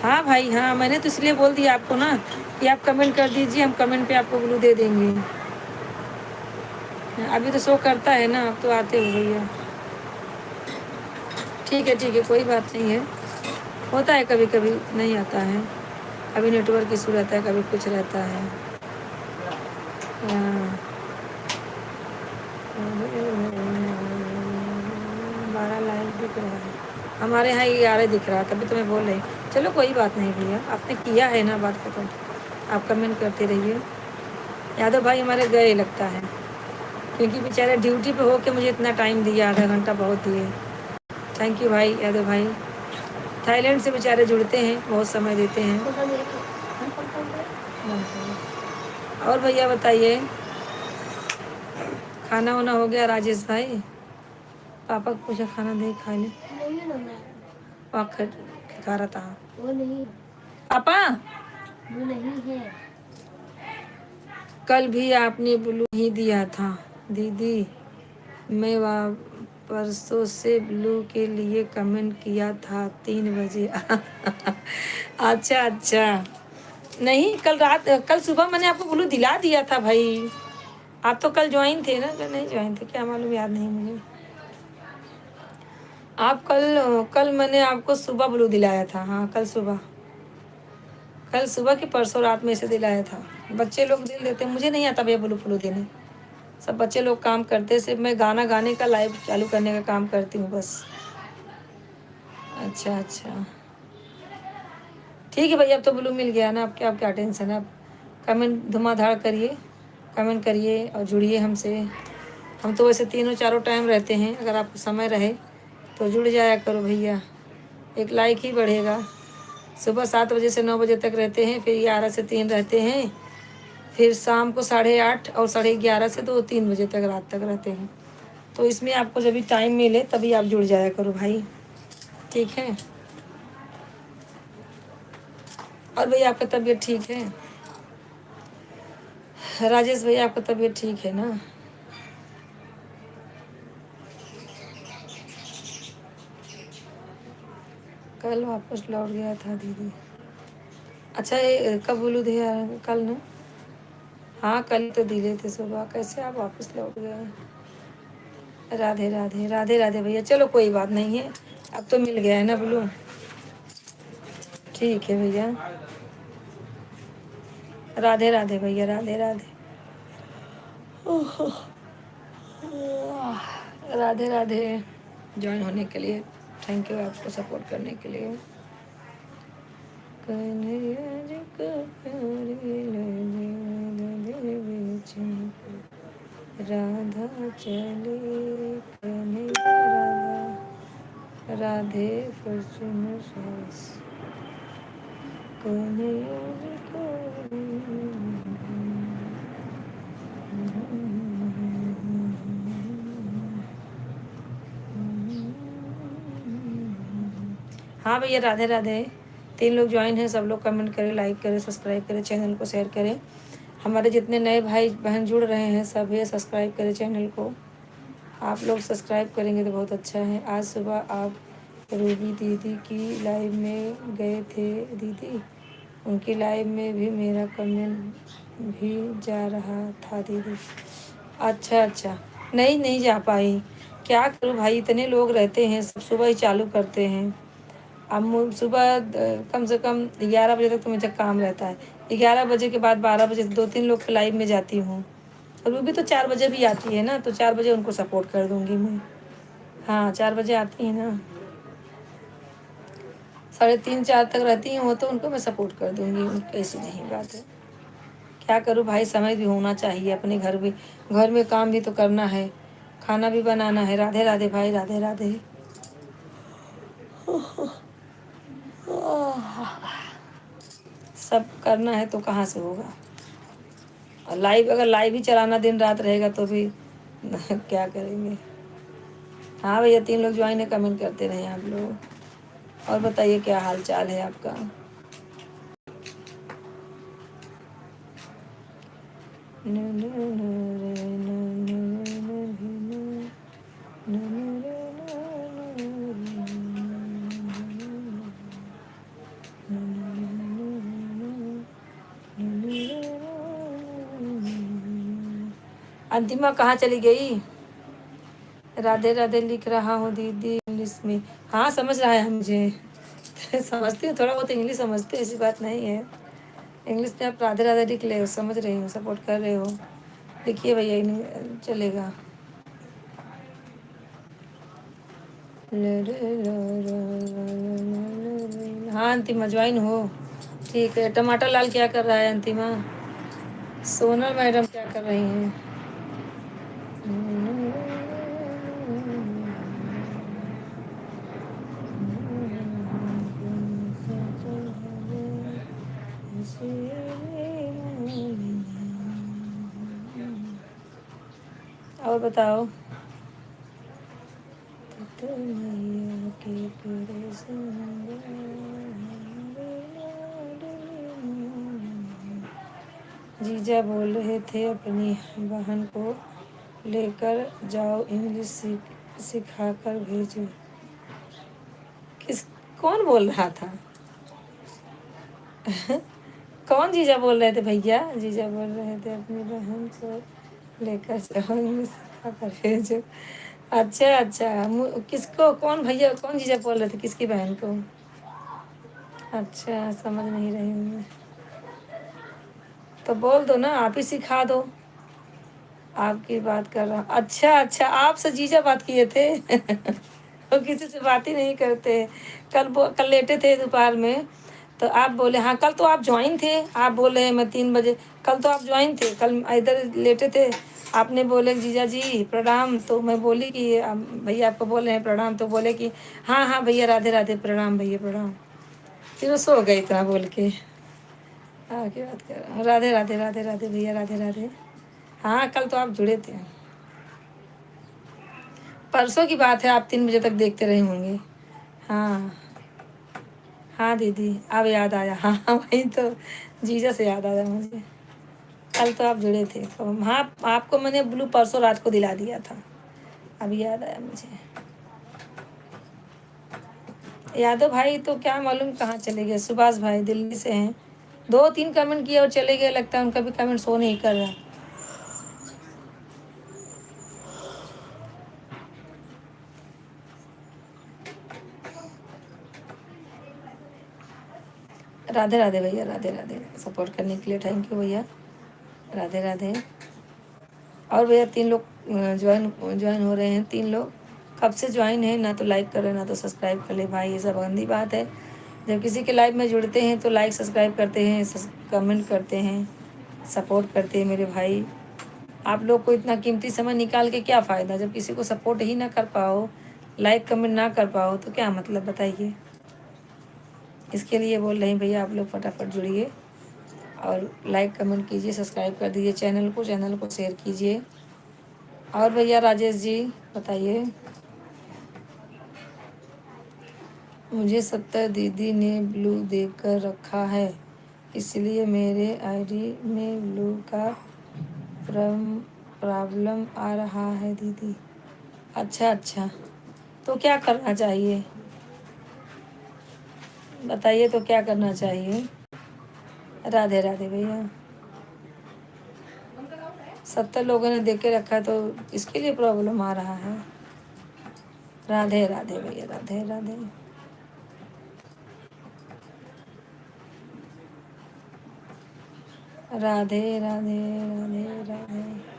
हाँ भाई हाँ, मैंने तो इसलिए बोल दिया आपको ना कि आप कमेंट कर दीजिए, हम कमेंट पे आपको ब्लू दे देंगे। अभी तो शो करता है ना, अब तो आते हो भैया। ठीक है, कोई बात नहीं है, होता है कभी कभी नहीं आता है, कभी नेटवर्क इशू रहता है, कभी कुछ रहता है। हाँ। 12 लाइक दिख रहा है, हमारे यहाँ 11 दिख रहा है, तभी तो मैं बोल रही। चलो कोई बात नहीं भैया, आपने किया है ना, बात खत्म। आप कमेंट करते रहिए। यादव भाई हमारे गए लगता है, क्योंकि बेचारे ड्यूटी पे हो के मुझे इतना टाइम दिया, आधा घंटा बहुत दिए। थैंक यू भाई यादव भाई, थाईलैंड से बेचारे जुड़ते हैं, बहुत समय देते हैं। और भैया बताइए, खाना वाना हो गया राजेश भाई? पापा को पूछा खाना दे खा ले, पापा खा रहा था। वो नहीं पापा, वो नहीं है। कल भी आपने ब्लू ही दिया था दीदी, मैं परसों से ब्लू के लिए कमेंट किया था 3 बजे। अच्छा अच्छा, नहीं कल रात, कल सुबह मैंने आपको ब्लू दिला दिया था भाई। आप तो कल ज्वाइन थे ना, कल नहीं ज्वाइन थे क्या मालूम, याद नहीं मुझे। आप कल कल मैंने आपको सुबह ब्लू दिलाया था, हाँ कल सुबह, कल सुबह की परसों रात में इसे दिलाया था। बच्चे लोग दिल देते, मुझे नहीं आता भैया ब्लू फ्लू देने, सब बच्चे लोग काम करते, सिर्फ मैं गाना गाने का लाइव चालू करने का काम करती हूँ बस। अच्छा अच्छा, ठीक है भैया, अब तो ब्लू मिल गया ना, अब क्या टेंशन है। अब कमेंट धुआंधार करिए, कमेंट करिए और जुड़िए हमसे। हम तो वैसे तीनों चारों टाइम रहते हैं, अगर आपको समय रहे तो जुड़ जाया करो भैया, एक लाइक ही बढ़ेगा। सुबह 7 बजे से 9 बजे तक रहते हैं, फिर 11 से 3 रहते हैं, फिर शाम को 8:30 और 11:30 से 2-3 बजे तक रात तक रहते हैं। तो इसमें आपको जब भी टाइम मिले तभी आप जुड़ जाया करो भाई, ठीक है। और भैया आपका तबीयत ठीक है? राजेश भैया आपका तबीयत ठीक है ना? कल वापस लौट गया था दीदी। अच्छा ये कब बोलू दिया? कल ना, हाँ कल तो दिले थे सुबह, कैसे आप वापस लौट गए? राधे राधे राधे राधे भैया, चलो कोई बात नहीं है, अब तो मिल गया है ना ब्लू। ठीक है भैया, राधे राधे भैया, राधे राधे। राधे राधे, ज्वाइन होने के लिए थैंक यू, आपको सपोर्ट करने के लिए। कन्हैया जी का प्यारी राधा चली, कन्हैया राधा, राधे फॉर्च्यूनर सॉस, कन्हैया जी का। हाँ भैया राधे राधे, 3 लोग ज्वाइन हैं, सब लोग कमेंट करें, लाइक करें, सब्सक्राइब करें, चैनल को शेयर करें। हमारे जितने नए भाई बहन जुड़ रहे हैं सब ये सब्सक्राइब करें चैनल को, आप लोग सब्सक्राइब करेंगे तो बहुत अच्छा है। आज सुबह आप रूबी दीदी की लाइव में गए थे दीदी, उनकी लाइव में भी मेरा कमेंट भी जा रहा था दीदी। अच्छा अच्छा, नहीं नहीं जा पाई, क्या करूँ भाई, इतने लोग रहते हैं, सब सुबह ही चालू करते हैं। अब सुबह कम से कम 11 बजे तक तो मुझे काम रहता है, 11 बजे के बाद 12 बजे 2-3 लोग के लाइव में जाती हूँ, और वो भी तो 4 बजे भी आती है ना, तो 4 बजे उनको सपोर्ट कर दूँगी मैं। हाँ 4 बजे आती है ना, 3:30-4 तक रहती हैं वो, तो उनको मैं सपोर्ट कर दूँगी, उनकी ऐसी नहीं बात है। क्या करूँ भाई, समय भी होना चाहिए, अपने घर भी, घर में काम भी तो करना है, खाना भी बनाना है। राधे राधे भाई, राधे राधे। सब करना है तो कहाँ से होगा, और लाइव, अगर लाइव ही चलाना दिन रात रहेगा तो भी क्या करेंगे। हाँ भैया 3 लोग ज्वाइन है, कमेंट करते रहे आप लोग। और बताइए क्या हाल चाल है आपका। अंतिमा कहाँ चली गई। राधे राधे लिख रहा हूँ दीदी इंग्लिश में। हाँ समझ रहा है मुझे। समझती हूँ, थोड़ा बहुत इंग्लिश समझती हूँ, ऐसी बात नहीं है। इंग्लिश में आप राधे राधे लिख ले हो, समझ रही हो, सपोर्ट कर रहे हो। लिखिए भैया, नहीं चलेगा। हाँ अंतिमा ज्वाइन हो, ठीक है। टमाटर लाल क्या कर रहा है अंतिमा। सोनल मैडम क्या कर रही हैं। और बताओ। मैया के करे संग जीजा बोल रहे थे अपनी बहन को लेकर जाओ, इंग्लिश सिखा कर भेजो। किस, कौन बोल रहा था। कौन जीजा बोल रहे थे भैया। जीजा बोल रहे थे अपनी बहन को लेकर जाओ, इंग्लिश सिखा कर भेजो। अच्छा अच्छा, किसको, कौन भैया, कौन जीजा बोल रहे थे, किसकी बहन को। अच्छा समझ नहीं रही हूँ मैं। तो बोल दो ना, आप ही सिखा दो। आपकी बात कर रहा हूँ। अच्छा अच्छा, आपसे जीजा बात किए थे। वो किसी से बात ही नहीं करते। कल लेटे थे दोपहर में, तो आप बोले हाँ कल तो आप ज्वाइन थे। आप बोले मैं 3 बजे, कल तो आप ज्वाइन थे, कल इधर लेटे थे। आपने बोले जीजा जी प्रणाम, तो मैं बोली कि भैया आपको बोल रहे हैं प्रणाम, तो बोले कि हाँ हाँ भैया राधे राधे, प्रणाम भैया प्रणाम। फिर वो सो गए इतना बोल के। हाँ की बात कर रहा हूँ। राधे राधे राधे राधे भैया राधे राधे। हाँ कल तो आप जुड़े थे। परसों की बात है, आप 3 बजे तक देखते रहे होंगे। हाँ हाँ दीदी, अब याद आया। हाँ हाँ वही तो, जीजा से याद आया मुझे। कल तो आप जुड़े थे, तो हाँ आपको मैंने ब्लू परसों रात को दिला दिया था। अभी याद आया मुझे। यादव भाई तो क्या मालूम कहाँ चले गए। सुभाष भाई दिल्ली से हैं, 2-3 कमेंट किए और चले गए, लगता है उनका भी कमेंट शो नहीं कर रहा। राधे राधे भैया राधे राधे, सपोर्ट करने के लिए थैंक यू भैया। राधे राधे। और भैया 3 लोग ज्वाइन ज्वाइन हो रहे हैं, 3 लोग कब से ज्वाइन है, ना तो लाइक कर रहे ना तो सब्सक्राइब कर ले भाई, ये सब गंदी बात है। जब किसी के लाइव में जुड़ते हैं तो लाइक सब्सक्राइब करते हैं, कमेंट करते हैं, सपोर्ट करते हैं मेरे भाई। आप लोग को इतना कीमती समय निकाल के क्या फ़ायदा, जब किसी को सपोर्ट ही ना कर पाओ, लाइक कमेंट ना कर पाओ, तो क्या मतलब बताइए। इसके लिए बोल रहे हैं भैया, आप लोग फटाफट जुड़िए और लाइक कमेंट कीजिए, सब्सक्राइब कर दीजिए चैनल को शेयर कीजिए। और भैया राजेश जी बताइए। मुझे 70 दीदी ने ब्लू देकर रखा है, इसलिए मेरे आईडी में ब्लू का प्रॉब्लम आ रहा है दीदी। अच्छा अच्छा, तो क्या करना चाहिए बताइए, तो क्या करना चाहिए। राधे राधे भैया। 70 लोगों ने देख के रखा है, तो इसके लिए प्रॉब्लम आ रहा है। राधे राधे भैया राधे राधे। राधे राधे राधे राधे।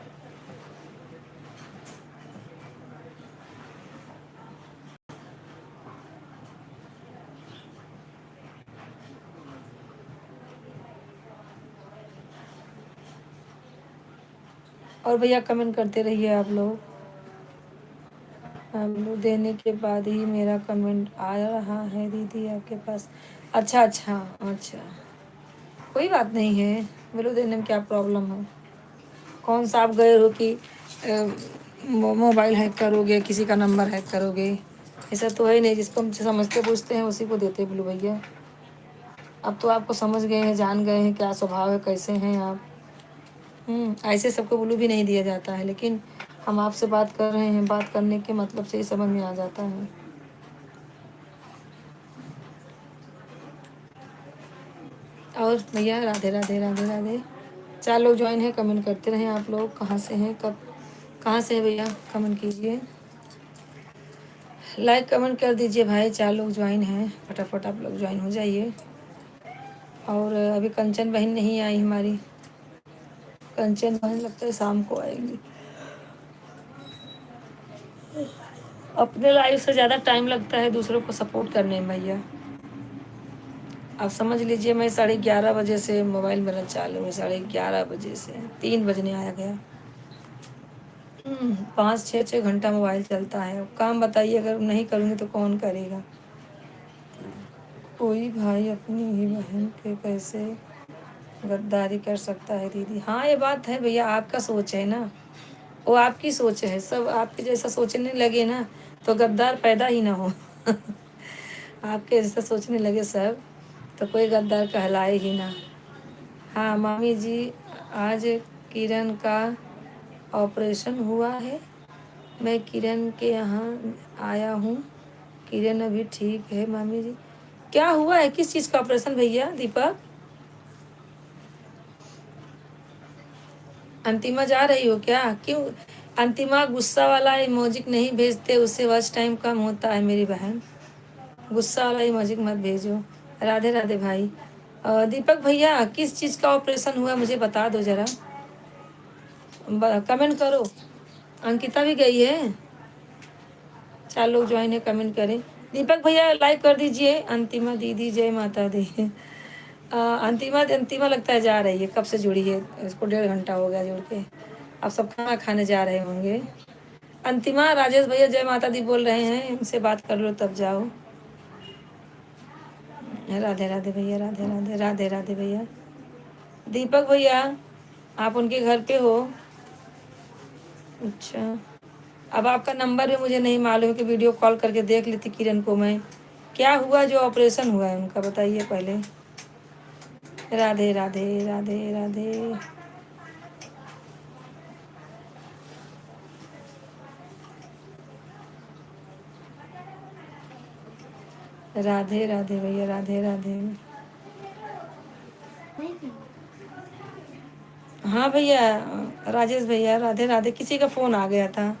और भैया कमेंट करते रहिए आप लोग। ब्लू देने के बाद ही मेरा कमेंट आ रहा है दीदी आपके पास। अच्छा अच्छा अच्छा, कोई बात नहीं है। ब्लू देने में क्या प्रॉब्लम है। कौन सा आप गए हो कि मोबाइल हैक करोगे, किसी का नंबर हैक करोगे। ऐसा तो है नहीं, जिसको हम समझते पूछते हैं उसी को देते हैं बिल्लू भैया। अब तो आपको समझ गए हैं, जान गए हैं क्या स्वभाव है, कैसे हैं आप। ऐसे सबको ब्लू भी नहीं दिया जाता है, लेकिन हम आपसे बात कर रहे हैं, बात करने के मतलब से ही समझ में आ जाता है। और भैया राधे राधे राधे राधे। 4 लोग ज्वाइन है, कमेंट करते रहें आप लोग। कहाँ से हैं, कब कहाँ से हैं भैया, कमेंट कीजिए, लाइक कमेंट कर दीजिए भाई। 4 लोग ज्वाइन हैं, फटाफट आप लोग ज्वाइन हो जाइए। और अभी कंचन बहन नहीं आई हमारी, कंचन बहन लगता है शाम को आएंगी। अपने लाइफ से ज़्यादा टाइम लगता है दूसरों को सपोर्ट करने में भैया। आप समझ लीजिए, मैं 11:30 बजे से मोबाइल मेरा चालू है, 11:30 बजे से 3 बजने आया गया। 5-6 घंटा मोबाइल चलता है। अब काम बताइए, अगर नहीं करूँगी तो कौन करेगा। कोई भाई अपनी ही बहन के कैसे गद्दारी कर सकता है दीदी। हाँ ये बात है भैया, आपका सोच है ना, वो आपकी सोच है। सब आपके जैसा सोचने लगे ना तो गद्दार पैदा ही ना हो। आपके जैसा सोचने लगे सब तो कोई गद्दार कहलाए ही ना। हाँ मामी जी, आज किरण का ऑपरेशन हुआ है, मैं किरण के यहाँ आया हूँ। किरण अभी ठीक है मामी जी। क्या हुआ है, किस चीज़ का ऑपरेशन भैया दीपक? अंतिमा जा रही हो क्या, क्यों? अंतिमा गुस्सा वाला इमोजिक नहीं भेजते, उससे वॉच टाइम कम होता है मेरी बहन। गुस्सा वाला इमोजिक मत भेजो। राधे राधे भाई। दीपक भैया किस चीज़ का ऑपरेशन हुआ मुझे बता दो ज़रा, कमेंट करो। अंकिता भी गई है। 4 लोग ज्वाइन है, कमेंट करें। दीपक भैया लाइक कर दीजिए। अंतिमा दीदी जय माता दी। अंतिमा अंतिमा लगता है जा रही है, कब से जुड़ी है, इसको 1.5 घंटा हो गया जुड़ के। अब सब खाना खाने जा रहे होंगे। अंतिमा, राजेश भैया जय माता दी बोल रहे हैं, इनसे बात कर लो तब जाओ। राधे राधे भैया, राधे राधे राधे राधे भैया। दीपक भैया आप उनके घर पे हो? अच्छा, अब आपका नंबर भी मुझे नहीं मालूम कि वीडियो कॉल करके देख लेती किरण को मैं। क्या हुआ जो ऑपरेशन हुआ है उनका, बताइए पहले। राधे राधे राधे राधे। राधे राधे भैया, राधे राधे। हाँ भैया, राजेश भैया राधे राधे। किसी का फ़ोन आ गया था।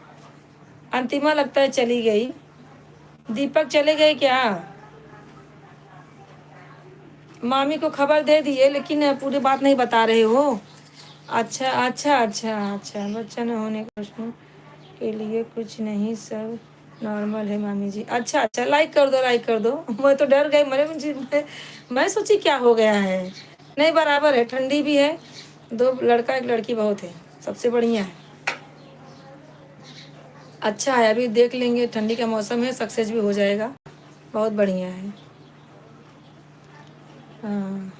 अंतिमा लगता है चली गई। दीपक चले गए क्या? मामी को खबर दे दिए, लेकिन पूरी बात नहीं बता रहे हो। अच्छा अच्छा अच्छा अच्छा, बच्चा न होने का प्रश्न के लिए कुछ नहीं, सब नॉर्मल है मामी जी। अच्छा अच्छा, लाइक कर दो, लाइक कर दो। मैं तो डर गई, मरे मुझे मैं सोची क्या हो गया है। नहीं बराबर है, ठंडी भी है, 2 लड़का 1 लड़की बहुत है, सबसे बढ़िया है। अच्छा है, अभी देख लेंगे, ठंडी का मौसम है, सक्सेस भी हो जाएगा, बहुत बढ़िया है। हाँ,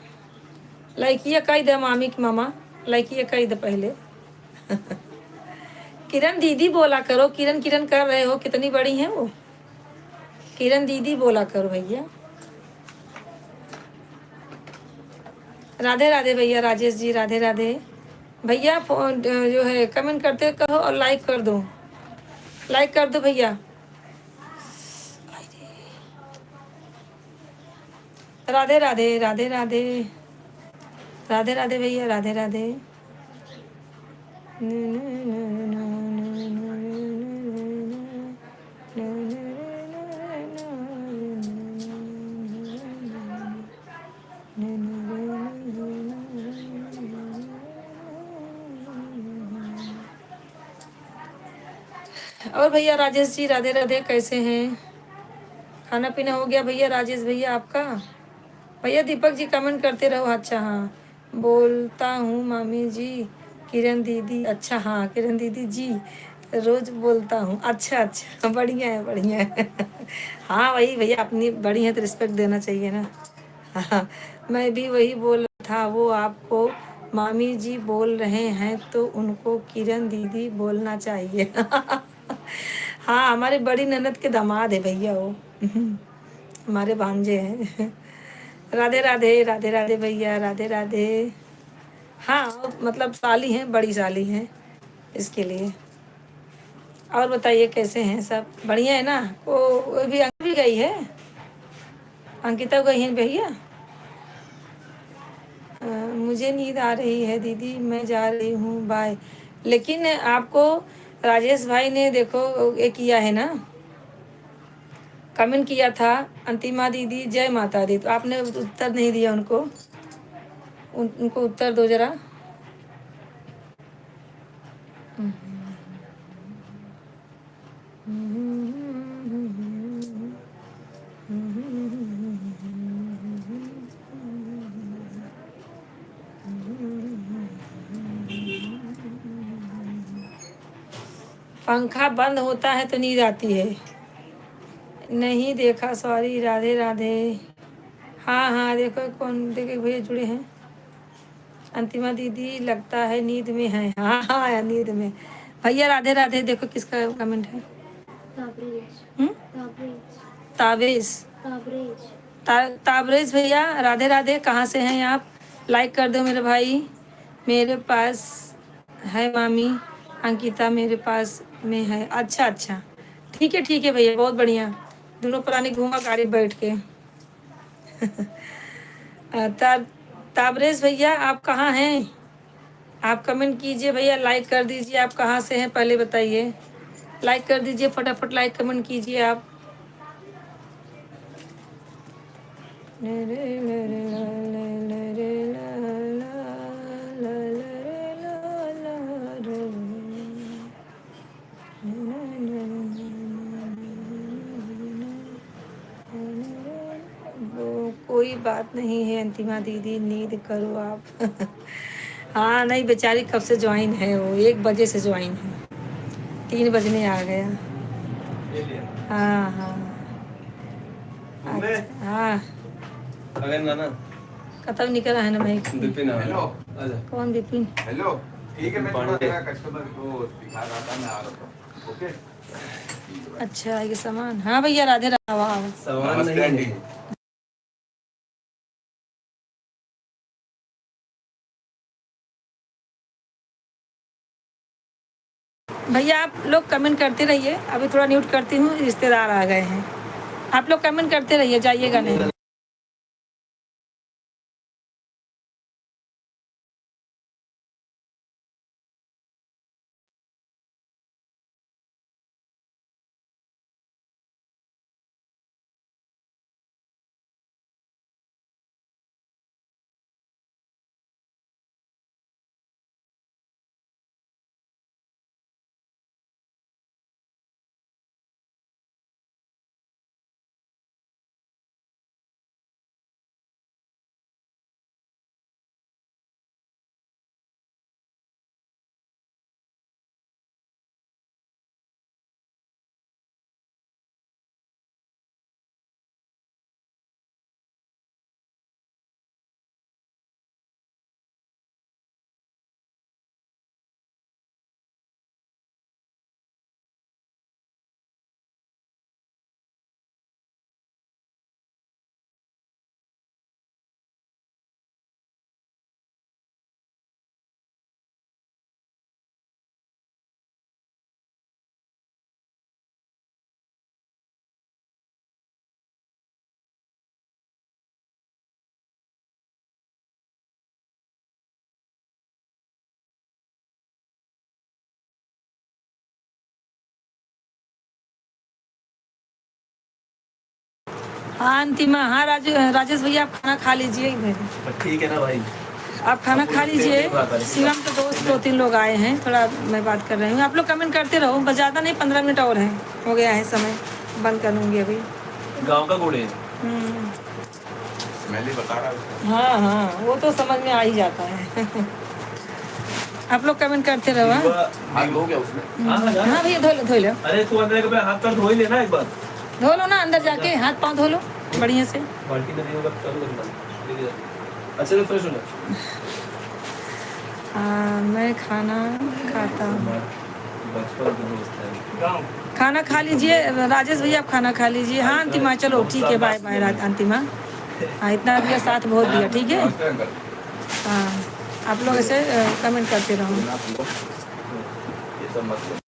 लाइकिया कही दे मामी की मामा, लाइकिया कही दे पहले। किरण दीदी बोला करो, किरण किरण कर रहे हो, कितनी बड़ी हैं वो। किरण दीदी बोला करो भैया। राधे राधे भैया, राजेश जी राधे राधे। भैया फोन जो है कमेंट करते कहो और लाइक कर दो, लाइक कर दो भैया। राधे राधे राधे राधे राधे राधे भैया, राधे राधे। और भैया राजेश जी राधे राधे, कैसे हैं? खाना पीना हो गया भैया राजेश भैया आपका? भैया दीपक जी कमेंट करते रहो। अच्छा हाँ, बोलता हूँ मामी जी, किरण दीदी। अच्छा हाँ, किरण दीदी जी रोज बोलता हूँ। अच्छा अच्छा, बढ़िया है बढ़िया है। हाँ वही भैया, अपनी बड़ी है तो रिस्पेक्ट देना चाहिए ना। हाँ, मैं भी वही बोल रहा था, वो आपको मामी जी बोल रहे हैं तो उनको किरण दीदी बोलना चाहिए। हाँ, हमारी बड़ी ननद के दामाद है भैया वो। हमारे भांजे हैं। राधे राधे, राधे राधे भैया, राधे राधे। हाँ, मतलब साली हैं, बड़ी साली हैं इसके लिए। और बताइए कैसे हैं सब? बढ़िया है ना? वो भी अंकिता भी गई है, अंकिता गई है भैया। मुझे नींद आ रही है दीदी, मैं जा रही हूँ, बाय। लेकिन आपको राजेश भाई ने देखो ये किया है ना, कमेंट किया था, अंतिमा दीदी जय माता दी, तो आपने उत्तर नहीं दिया उनको। उनको उत्तर दो जरा। पंखा बंद होता है तो नींद आती है। नहीं देखा, सॉरी, राधे राधे। हाँ हाँ, देखो कौन, देखे भैया जुड़े हैं। अंतिमा दीदी लगता है नींद में है। हाँ हाँ, नींद में। भैया राधे राधे, देखो किसका कमेंट है। हम्म? ताबरेज। ताबरेज भैया राधे राधे, कहाँ से हैं आप? लाइक कर दो मेरे भाई। मेरे पास है मामी, अंकिता मेरे पास में है। अच्छा अच्छा, ठीक है भैया, बहुत बढ़िया। दोनों प्राणी घूमा गाड़ी बैठ के। ताबरेज भैया आप कहाँ हैं? आप कमेंट कीजिए भैया, लाइक कर दीजिए। आप कहाँ से हैं पहले बताइए। लाइक कर दीजिए फटाफट, लाइक कमेंट कीजिए आप। वो कोई बात नहीं है अंतिमा दीदी, नींद करो आप। हाँ नहीं, बेचारी कब से ज्वाइन है, वो 1 बजे से ज्वाइन है, 3 बजने आ गया। हाँ हाँ। अच्छा, हाँ कतब निकला है ना भाई। विपिन हेलो। कौन विपिन? हेलो, ठीक है, मैं थोड़ा कस्टमर को दिखा रहा था, मैं आ रहा था। ओके, अच्छा ये सामान। हाँ भैया राधे राधे। सामान नहीं। भैया आप लोग कमेंट करते रहिए, अभी थोड़ा म्यूट करती हूँ, रिश्तेदार आ गए हैं। आप लोग कमेंट करते रहिए, जाइएगा नहीं। हाँ अंतिमा, हाँ राजेश भैया आप खाना खा लीजिए। ठीक है ना भाई, आप खाना खा लीजिए। शिवम के दोस्त 2-3 लोग आए हैं, थोड़ा मैं बात कर रही हूँ। आप लोग कमेंट करते रहो, बस ज़्यादा नहीं, 15 मिनट और हैं, हो गया है समय, बंद कर लूँगी अभी। गांव का गुड़ है। स्मेल ही बता रहा है। हाँ हाँ, वो तो समझ में आ ही जाता है। आप लोग कमेंट करते रहो। हाथ धो गया उसने? हाँ भैया धो लो। अरे तू अंदर के हाथ पर धो ही लेना एक बार। धो लो ना, अंदर जाके हाथ पाँव धो लो बढ़िया से। बाल्टी में नहीं होगा चालू करना। अच्छा तो फ्रेश होना। हाँ मैं खाना खाता हूँ। बचपन के दोस्त है। खाना खा लीजिए राजेश भैया, आप खाना खा लीजिए। हाँ अंतिमा, चलो ठीक है, बाय बाय रात अंतिमा। हाँ इतना दिया, साथ बहुत दिया, ठीक है। नमस्ते अंकल। हाँ आप लोग ऐसे कमेंट करते रहो। ये सब मत लो।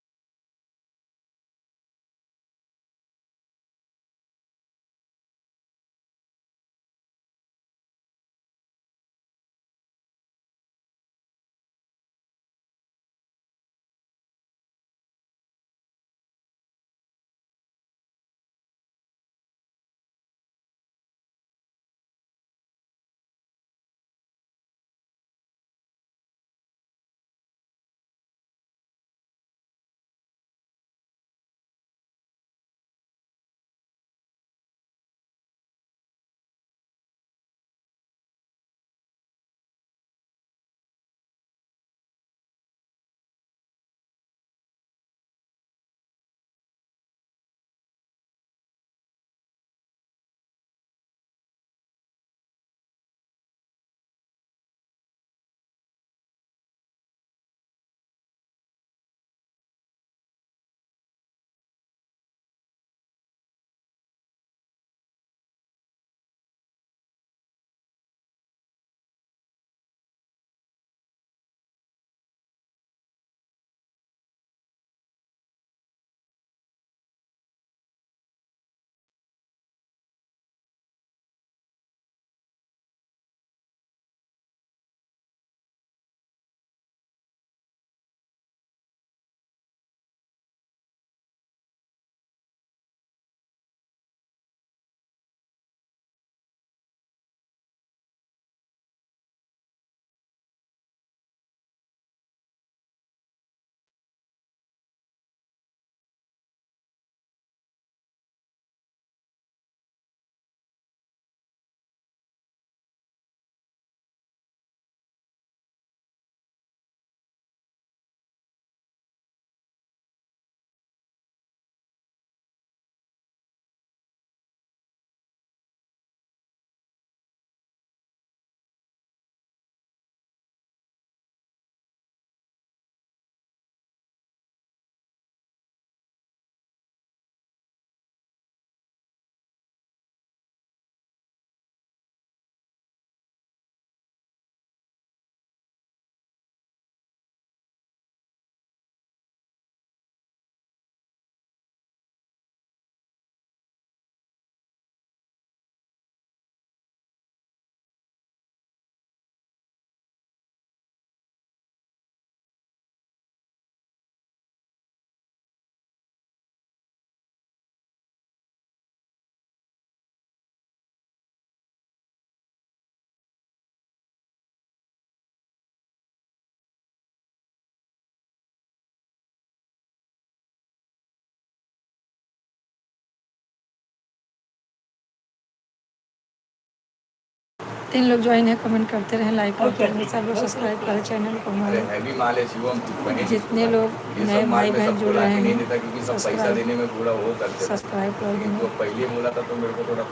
तीन लोग ज्वाइन है, कमेंट करते रहे, लाइक करते रहे, सब लोग सब्सक्राइब करें चैनल को अरे हमारे। हैवी माल है शिवम, तू कहीं नहीं जितने छोड़ा। लोग ये नए सब भाई माल में बहन सबको जुड़ ला रहे के नहीं हैं, देता, क्योंकि सब पैसा सब्सक्राइब देने में पूरा वो करते थे। सब्सक्राइब कर लेकिन देना। तो पहले बोला था तो मेरे को थोड़ा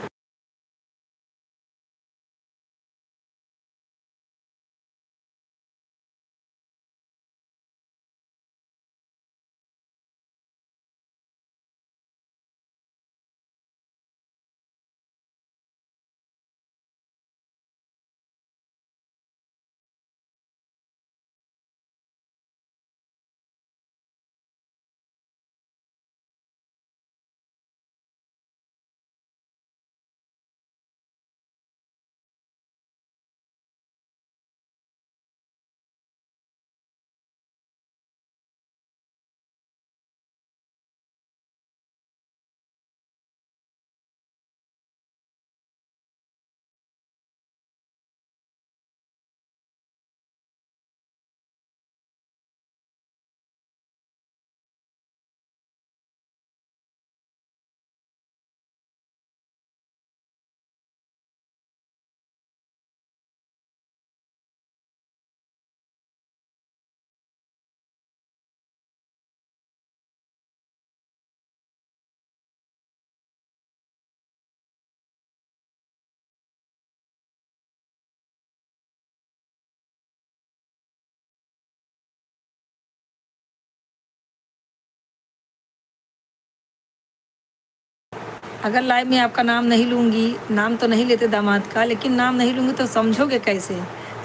अगर लाइव में आपका नाम नहीं लूँगी, नाम तो नहीं लेते दामाद का, लेकिन नाम नहीं लूँगी तो समझोगे कैसे?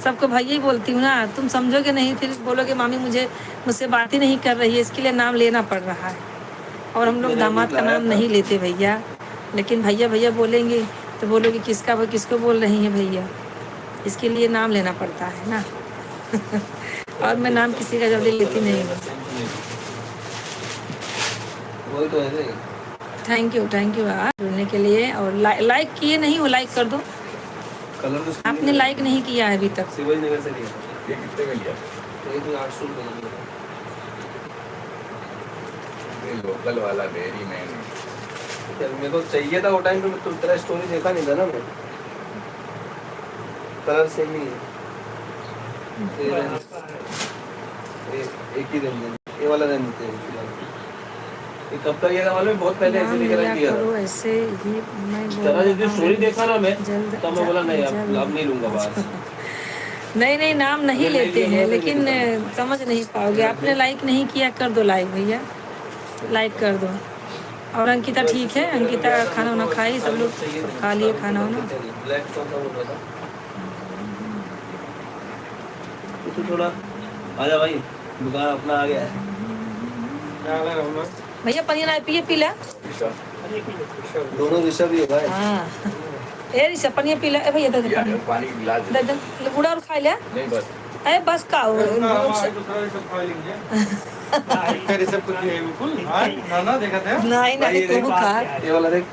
सबको भैया ही बोलती हूँ ना, तुम समझोगे नहीं, फिर बोलोगे मामी मुझसे बात ही नहीं कर रही है, इसके लिए नाम लेना पड़ रहा है। और हम लोग दामाद का नाम नहीं लेते भैया, लेकिन भैया भैया बोलेंगे तो बोलोगे किसको बोल रही हैं भैया, इसके लिए नाम लेना पड़ता है ना। और मैं नाम किसी का जल्दी लेती नहीं हूँ। वही तो है ना। थैंक यू जुड़ने के लिए। और लाइक किए नहीं हो, लाइक कर दो। कलर तो आपने लाइक नहीं किया है अभी तक। शिवाजी नगर से लिया। ये कितने का लिया? ये तो 800 रुपये का लिया। ये लोकल वाला वेरी महंगा। यार मेरे को चाहिए था वो टाइम पे, तो तेरा स्टोरी देखा नहीं था ना मैं। कलर सेम ही है। एक ही रेंज है, ये वाला रेंज देते हैं फिलहाल। ये कब का लिया था मालूम है? बहुत पहले ऐसे नाम लेकर लिया दिया करो, था। ऐसे ही मैं बोल तेरा जिस दिन रहा स्टोरी हूँ। देखा ना मैं, जल्द तब मैं बोला नहीं अब नहीं लूंगा बाहर से। नहीं नाम नहीं नहीं, लेते नहीं, हैं, नहीं, लेकिन नहीं, समझ नहीं पाओगे। आपने लाइक नहीं किया, कर दो लाइक भैया, लाइक कर दो। और अंकिता ठीक है? अंकिता खाना वाना खाई? सब लोग खा लिए खाना वाना? ब्लैक कौन सा बोल रहा था? तू थोड़ा आजा भाई, दुकान अपना आ गया है। भैया पनीर आए पिए पी ला। दोनों ऋषभ ही है भाई। हाँ ए ऋषभ पनीर पी ला। ए भैया दे दे यार पनीर, पानी की गिलास दे दे गुड़ा और खा लिया। नहीं बस ए बस का फिर सब कुछ है बिल्कुल। हाँ नाना देखा था। नहीं नहीं तू खा, ये वाला देख।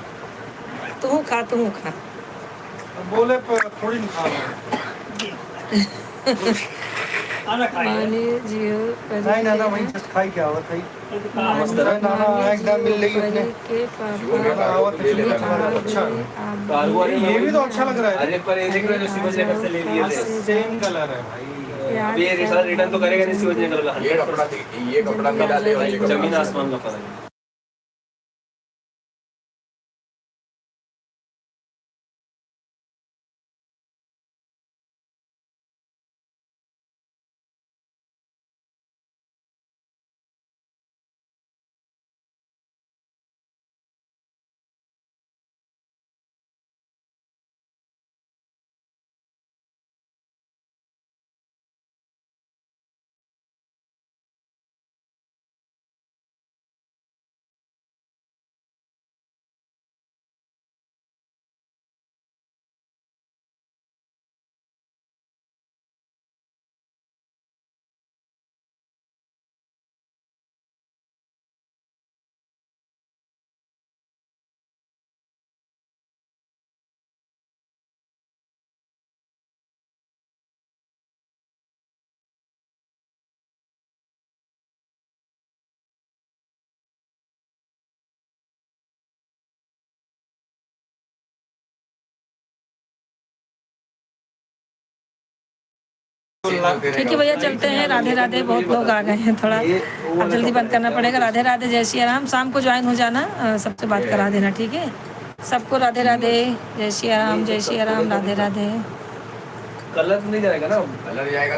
तू खा। बोले पर थोड़ी नहीं खा माने जियो नहीं नाना वही जस्ट खाई क्या आवत है। मस्त रहा। नाना एकदम मिल रही है के नाना आवत है अच्छा। कार्गो ये भी तो अच्छा लग रहा है। अरे पर ये देख रहे हो जो शिवाजी नगर से ले लिए थे। सेम कलर है भाई। अब ये रिटर्न तो करेगा नहीं शिवाजी नगर का। ये कपड़ा मिला ले भाई, जमीन आसमान का फर्क है। ठीक है भैया चलते हैं। राधे राधे, बहुत लोग आ गए हैं, थोड़ा अब जल्दी बंद करना पड़ेगा। राधे राधे, जय श्री राम। शाम को ज्वाइन हो जाना, सबसे बात करा देना, ठीक है? सबको राधे राधे, जय श्री राम, राधे राधे। कलर नहीं जाएगा ना? कलर जाएगा तो